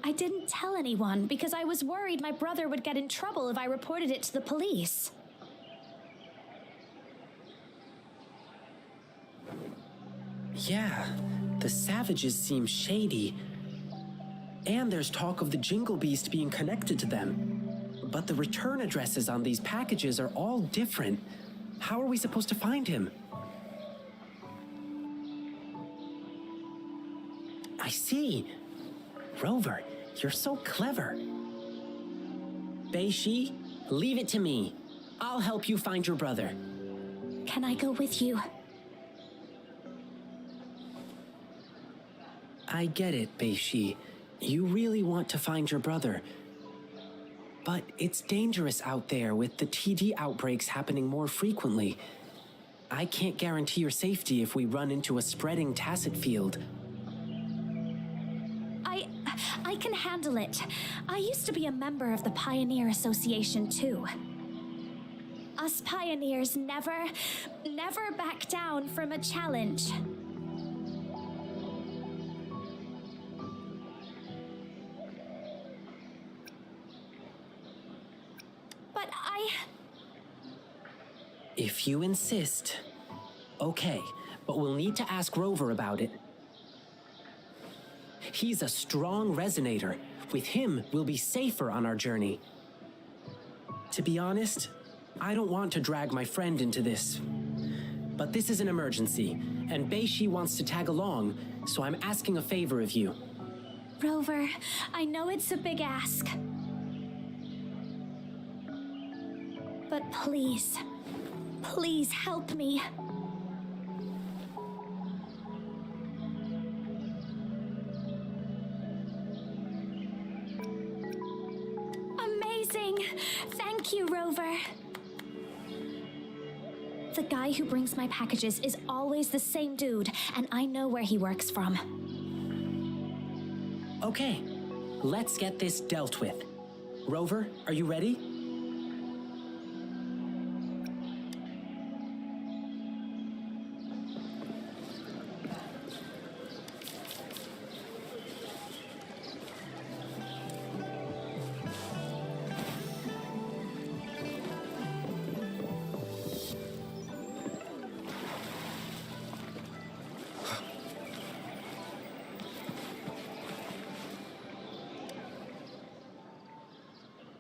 I didn't tell anyone because I was worried my brother would get in trouble if I reported it to the police. Yeah, the Savages seem shady. And there's talk of the Jingle Beast being connected to them. But the return addresses on these packages are all different. How are we supposed to find him? I see. Rover, you're so clever. Bei-Shi, leave it to me. I'll help you find your brother. Can I go with you? I get it, Bei-Shi. You really want to find your brother. But it's dangerous out there with the TD outbreaks happening more frequently. I can't guarantee your safety if we run into a spreading tacit field. I can handle it. I used to be a member of the Pioneer Association too. Us pioneers never back down from a challenge. But If you insist. Okay, but we'll need to ask Rover about it. He's a strong resonator. With him, we'll be safer on our journey. To be honest, I don't want to drag my friend into this. But this is an emergency, and Bei-Shi wants to tag along, so I'm asking a favor of you. Rover, I know it's a big ask. But please, please help me. Amazing! Thank you, Rover. The guy who brings my packages is always the same dude, and I know where he works from. Okay, let's get this dealt with. Rover, are you ready?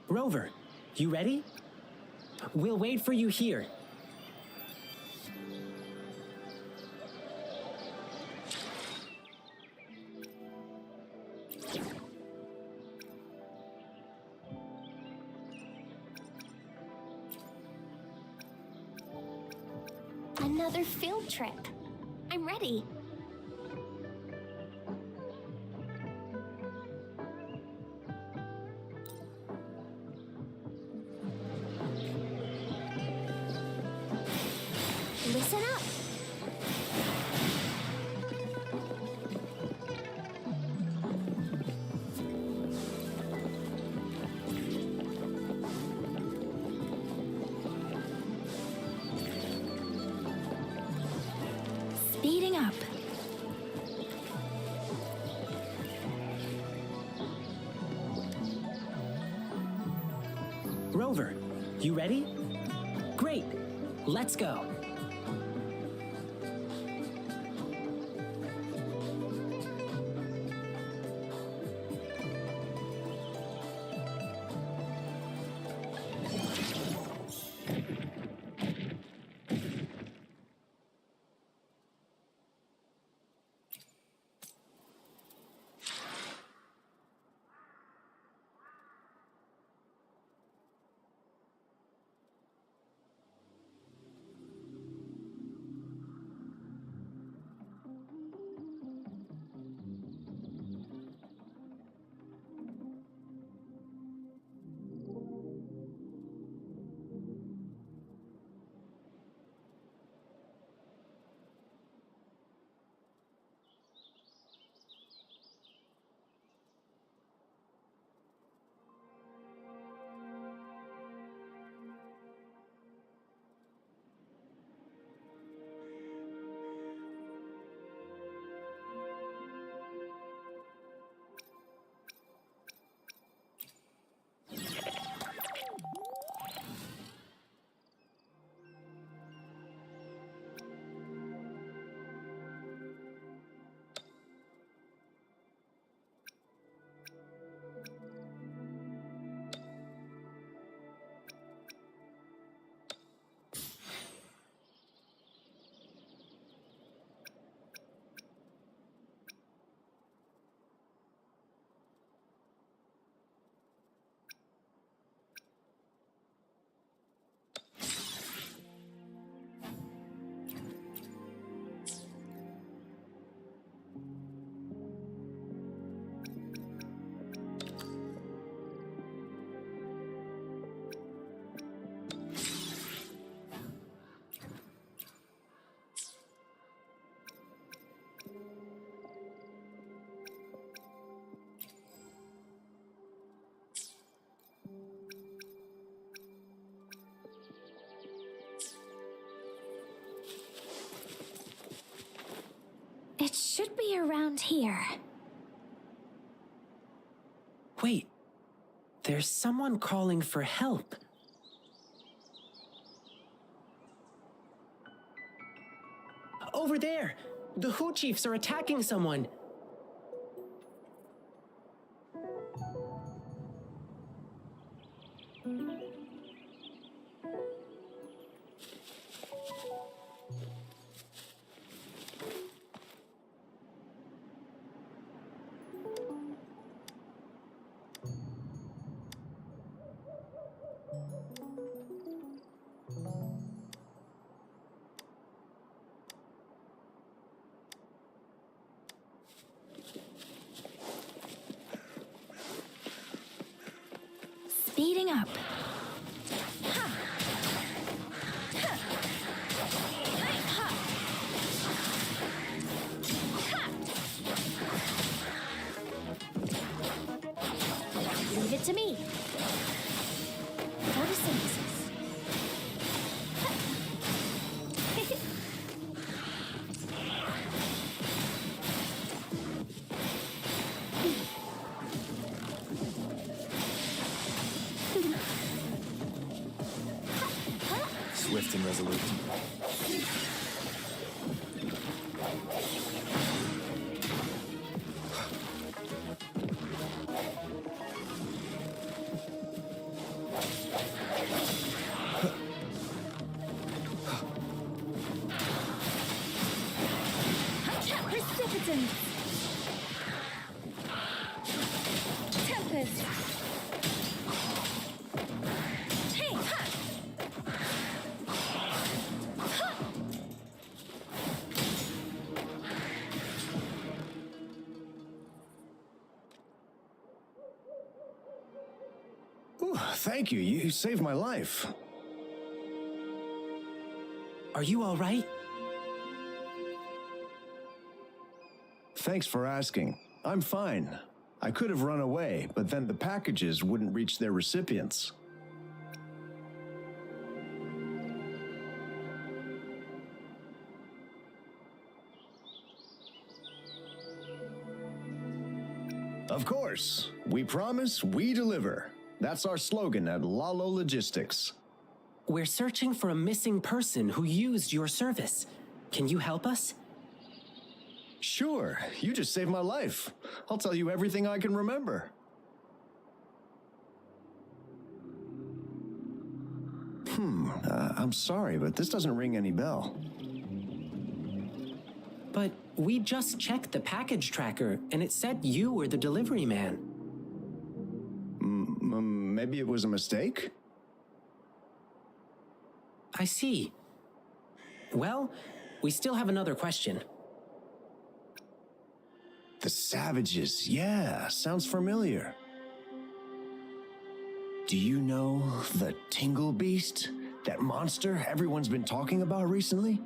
Rover, you ready? We'll wait for you here. Another field trip. I'm ready. Listen up. Speeding up. Rover, you ready? Great, let's go. here. Wait, there's someone calling for help. Over there! The Hu Chiefs are attacking someone! Speeding up. Leave it to me. Photosynthesis. Swift and resolute. Precipitant. Tempest. Hey, ha! Ooh, thank you. You saved my life. Are you all right? Thanks for asking. I'm fine. I could have run away, but then the packages wouldn't reach their recipients. Of course. We promise, we deliver. That's our slogan at Lalo Logistics. We're searching for a missing person who used your service. Can you help us? Sure, you just saved my life. I'll tell you everything I can remember. I'm sorry, but this doesn't ring any bell. But we just checked the package tracker, and it said you were the delivery man. Maybe it was a mistake? I see. Well, we still have another question. The Savages, yeah, sounds familiar. Do you know the Tingle Beast? That monster everyone's been talking about recently?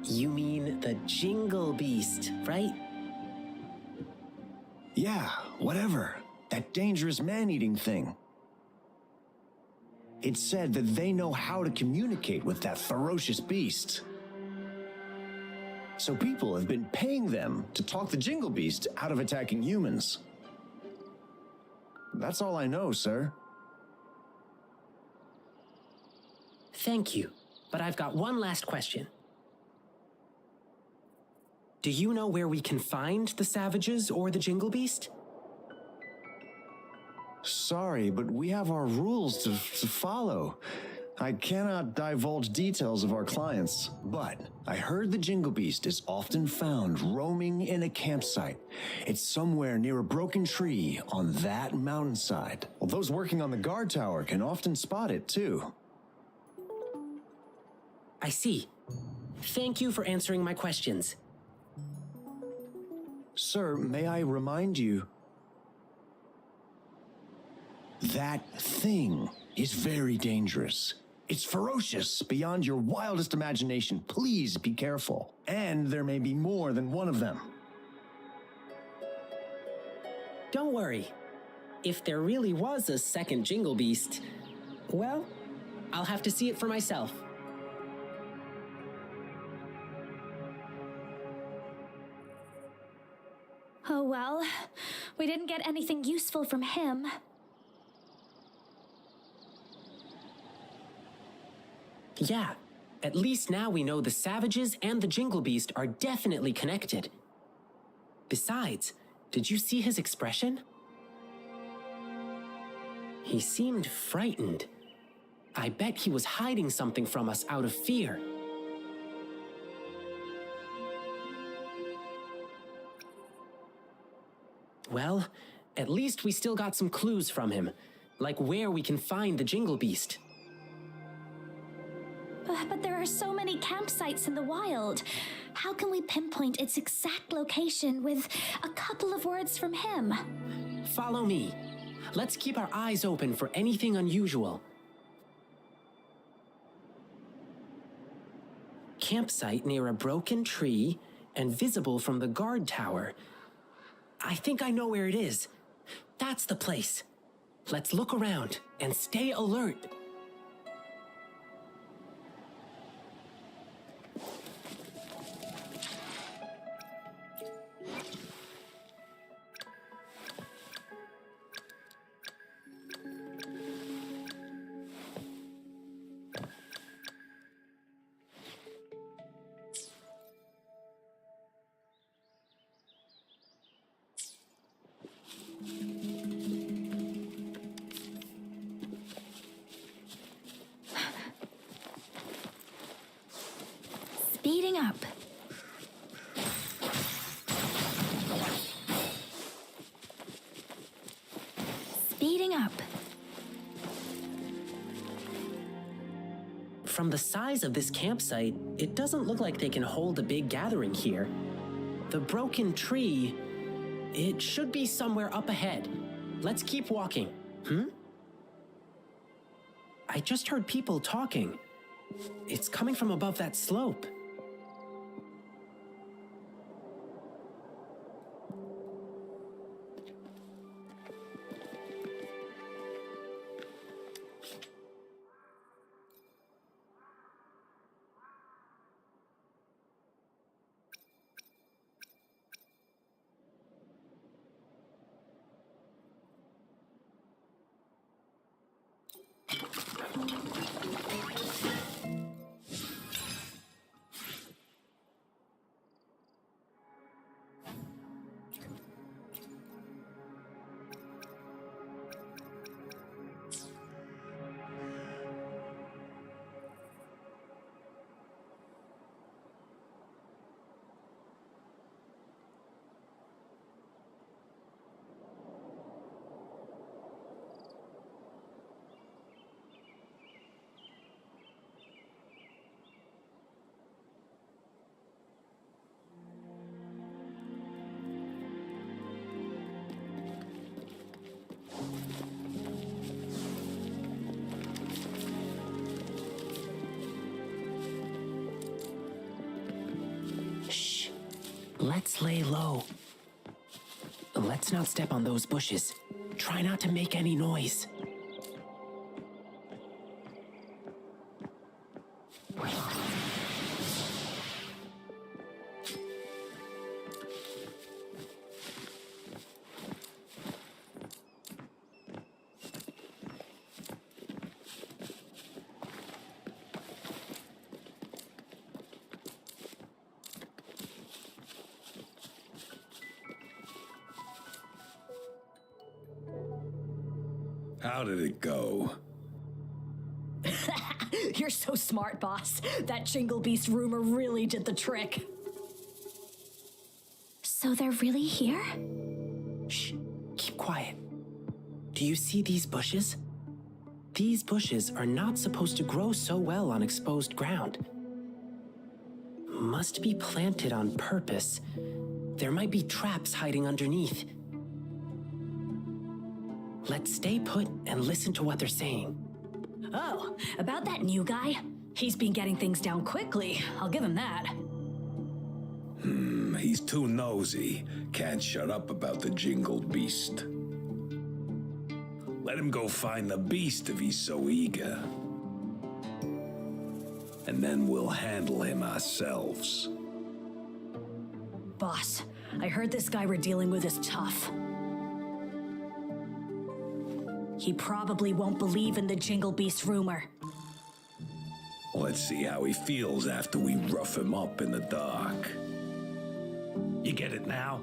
You mean the Jingle Beast, right? Yeah, whatever. That dangerous man-eating thing. It's said that they know how to communicate with that ferocious beast. So people have been paying them to talk the Jingle Beast out of attacking humans. That's all I know, sir. Thank you, but I've got one last question. Do you know where we can find the Savages or the Jingle Beast? Sorry, but we have our rules to follow. I cannot divulge details of our clients, but I heard the Jingle Beast is often found roaming in a campsite. It's somewhere near a broken tree on that mountainside. Well, those working on the guard tower can often spot it, too. I see. Thank you for answering my questions. Sir, may I remind you? That thing is very dangerous. It's ferocious beyond your wildest imagination. Please be careful. And there may be more than one of them. Don't worry. If there really was a second Jingle Beast, well, I'll have to see it for myself. Oh well, we didn't get anything useful from him. Yeah, at least now we know the Savages and the Jingle Beast are definitely connected. Besides, did you see his expression? He seemed frightened. I bet he was hiding something from us out of fear. Well, at least we still got some clues from him, like where we can find the Jingle Beast. But there are so many campsites in the wild. How can we pinpoint its exact location with a couple of words from him? Follow me. Let's keep our eyes open for anything unusual. Campsite near a broken tree and visible from the guard tower. I think I know where it is. That's the place. Let's look around and stay alert. Speeding up. Speeding up. From the size of this campsite, it doesn't look like they can hold a big gathering here. The broken tree, it should be somewhere up ahead. Let's keep walking. I just heard people talking. It's coming from above that slope. Shh. Let's lay low. Let's not step on those bushes. Try not to make any noise. How did it go? You're so smart, boss. That Jingle Beast rumor really did the trick. So they're really here? Shh. Keep quiet. Do you see these bushes? These bushes are not supposed to grow so well on exposed ground. Must be planted on purpose. There might be traps hiding underneath. Let's stay put and listen to what they're saying. Oh, about that new guy? He's been getting things down quickly. I'll give him that. He's too nosy. Can't shut up about the Jingle Beast. Let him go find the beast if he's so eager. And then we'll handle him ourselves. Boss, I heard this guy we're dealing with is tough. He probably won't believe in the Jingle Beast rumor. Let's see how he feels after we rough him up in the dark. You get it now?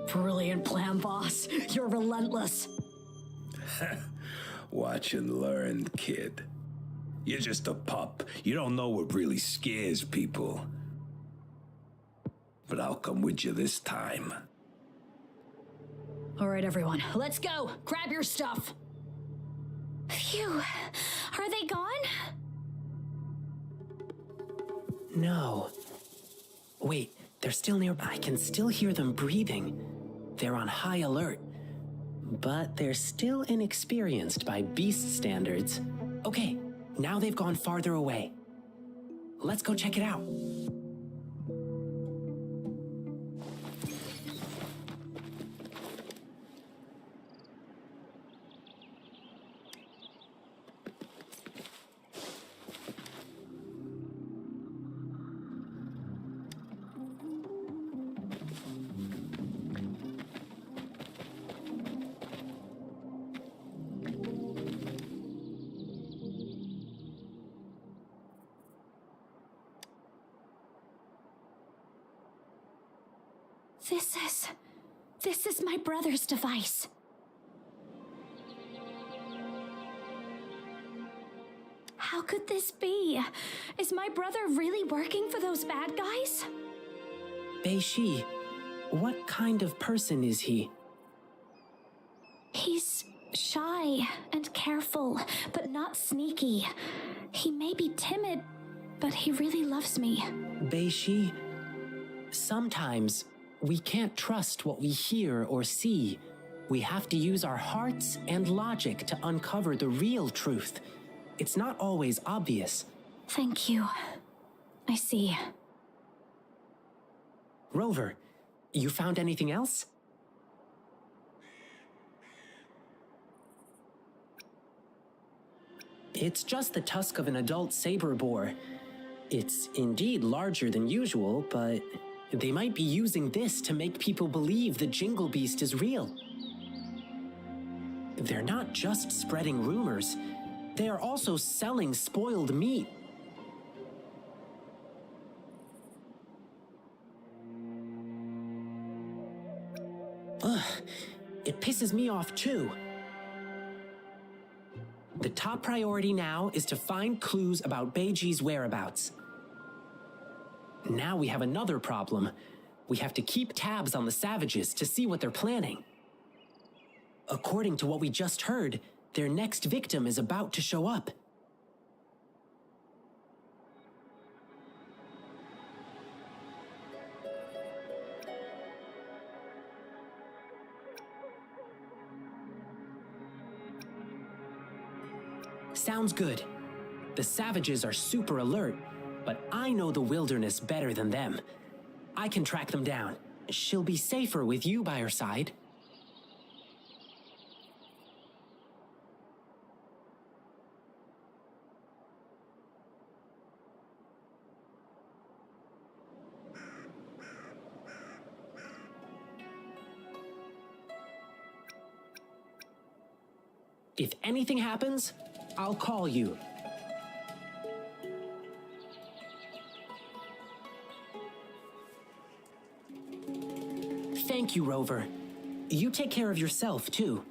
Brilliant plan, boss. You're relentless. Watch and learn, kid. You're just a pup. You don't know what really scares people. But I'll come with you this time. All right, everyone, let's go. Grab your stuff. Phew. Are they gone? No. Wait, they're still near. I can still hear them breathing. They're on high alert. But they're still inexperienced by beast standards. Okay, now they've gone farther away. Let's go check it out. This is my brother's device. How could this be? Is my brother really working for those bad guys? Bei-Shi, what kind of person is he? He's shy and careful, but not sneaky. He may be timid, but he really loves me. Bei-Shi, sometimes we can't trust what we hear or see. We have to use our hearts and logic to uncover the real truth. It's not always obvious. Thank you. I see. Rover, you found anything else? It's just the tusk of an adult saber boar. It's indeed larger than usual, but they might be using this to make people believe the Jingle Beast is real. They're not just spreading rumors. They are also selling spoiled meat. Ugh, it pisses me off too. The top priority now is to find clues about Bei-Ji's whereabouts. Now we have another problem. We have to keep tabs on the savages to see what they're planning. According to what we just heard, their next victim is about to show up. Sounds good. The savages are super alert, but I know the wilderness better than them. I can track them down. She'll be safer with you by her side. If anything happens, I'll call you. Thank you, Rover. You take care of yourself, too.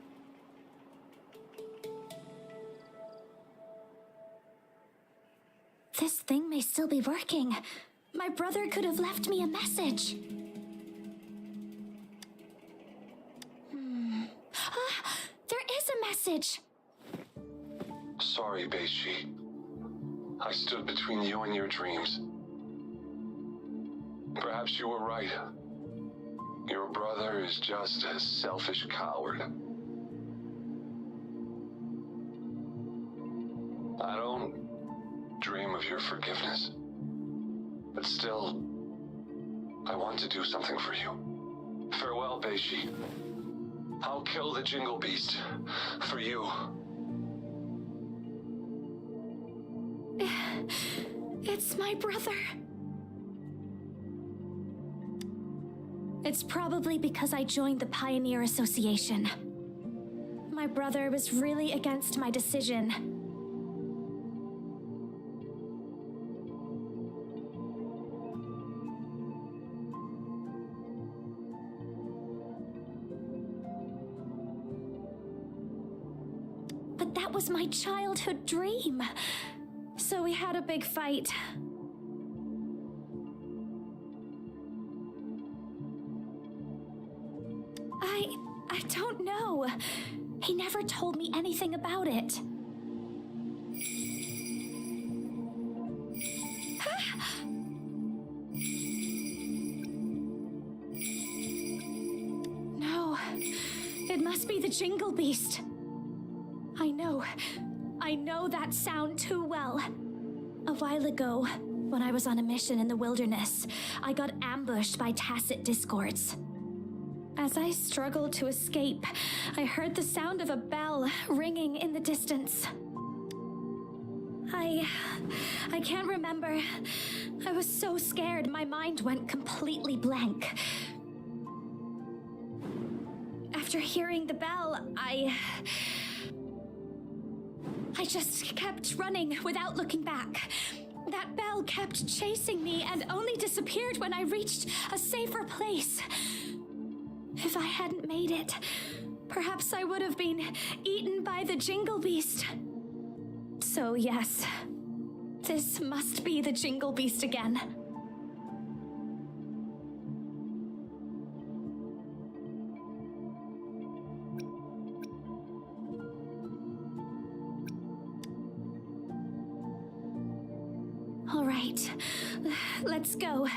This thing may still be working. My brother could have left me a message. There is a message. Sorry, Bei-Shi. I stood between you and your dreams. Perhaps you were right. Your brother is just a selfish coward. I don't dream of your forgiveness. But still, I want to do something for you. Farewell, Bei-Shi. I'll kill the Jingle Beast for you. It's my brother. It's probably because I joined the Pioneer Association. My brother was really against my decision. But that was my childhood dream. So we had a big fight. I don't know. He never told me anything about it. No, it must be the Jingle Beast. I know that sound too well. A while ago, when I was on a mission in the wilderness, I got ambushed by tacit discords. As I struggled to escape, I heard the sound of a bell ringing in the distance. I can't remember. I was so scared my mind went completely blank. After hearing the bell, I just kept running without looking back. That bell kept chasing me and only disappeared when I reached a safer place. If I hadn't made it, perhaps I would have been eaten by the Jingle Beast. So yes, this must be the Jingle Beast again. All right, let's go.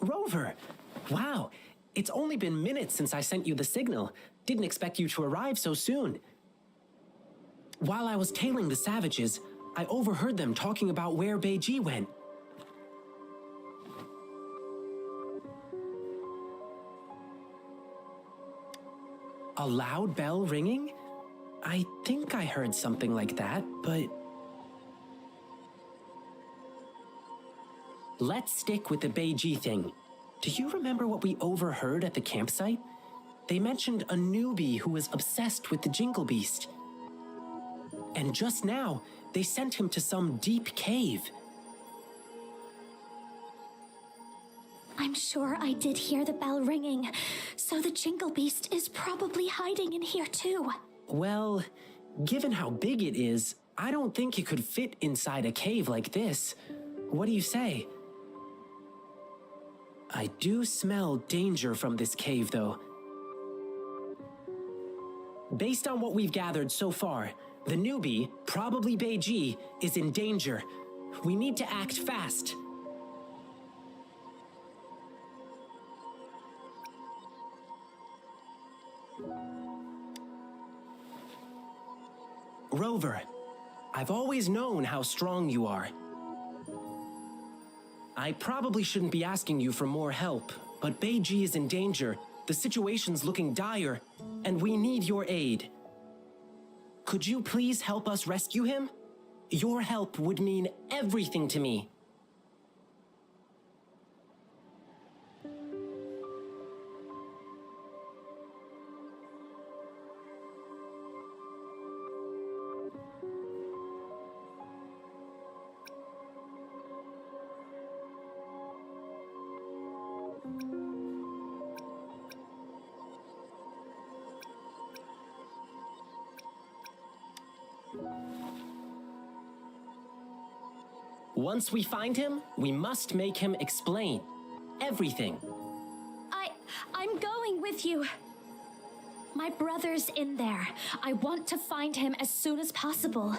Rover! Wow, it's only been minutes since I sent you the signal. Didn't expect you to arrive so soon. While I was tailing the savages, I overheard them talking about where Beiji went. A loud bell ringing? I think I heard something like that, but... Let's stick with the Beiji thing. Do you remember what we overheard at the campsite? They mentioned a newbie who was obsessed with the Jingle Beast. And just now, they sent him to some deep cave. I'm sure I did hear the bell ringing, so the Jingle Beast is probably hiding in here too. Well, given how big it is, I don't think it could fit inside a cave like this. What do you say? I do smell danger from this cave, though. Based on what we've gathered so far, the newbie, probably Beiji, is in danger. We need to act fast. Rover, I've always known how strong you are. I probably shouldn't be asking you for more help, but Beiji is in danger, the situation's looking dire, and we need your aid. Could you please help us rescue him? Your help would mean everything to me. Once we find him, we must make him explain everything. I'm going with you. My brother's in there. I want to find him as soon as possible.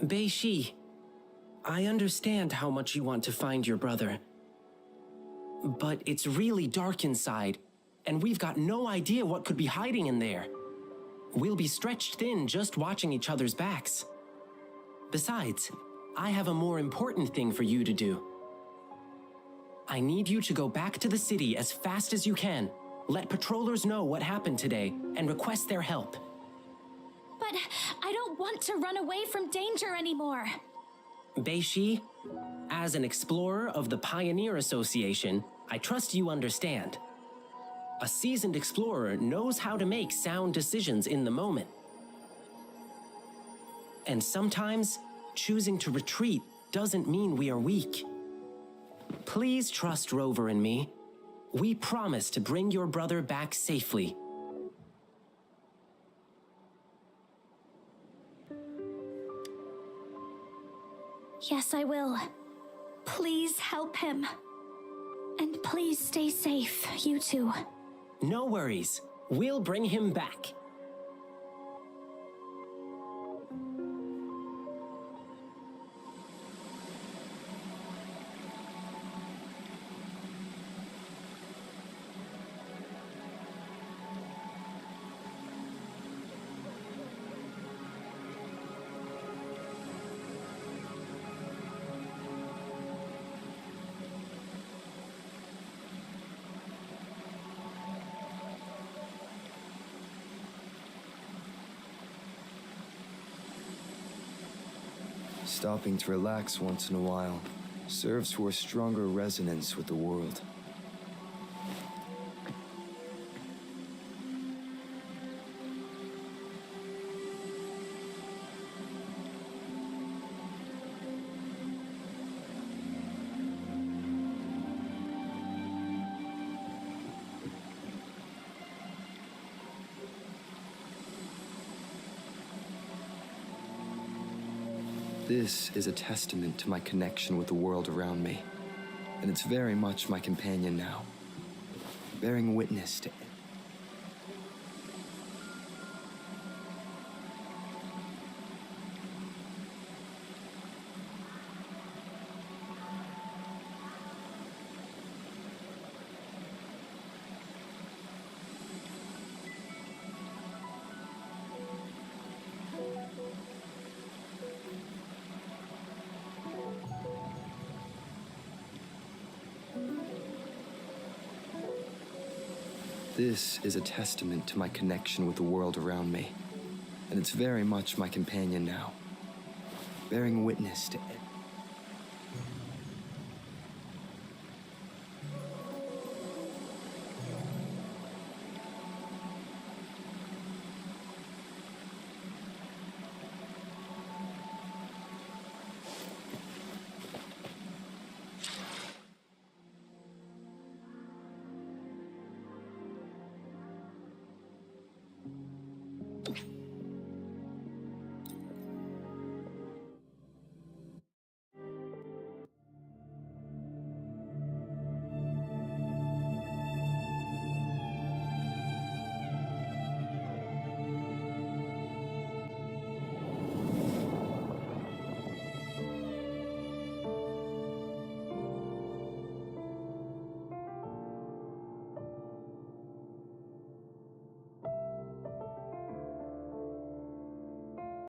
Beiji, I understand how much you want to find your brother. But it's really dark inside, and we've got no idea what could be hiding in there. We'll be stretched thin just watching each other's backs. Besides, I have a more important thing for you to do. I need you to go back to the city as fast as you can, let patrollers know what happened today, and request their help. But I don't want to run away from danger anymore. Beiji, as an explorer of the Pioneer Association, I trust you understand. A seasoned explorer knows how to make sound decisions in the moment. And sometimes, choosing to retreat doesn't mean we are weak. Please trust Rover and me. We promise to bring your brother back safely. Yes, I will. Please help him. And please stay safe, you two. No worries. We'll bring him back. Stopping to relax once in a while serves for a stronger resonance with the world. This is a testament to my connection with the world around me, and it's very much my companion now, bearing witness to it. This is a testament to my connection with the world around me, and it's very much my companion now, bearing witness to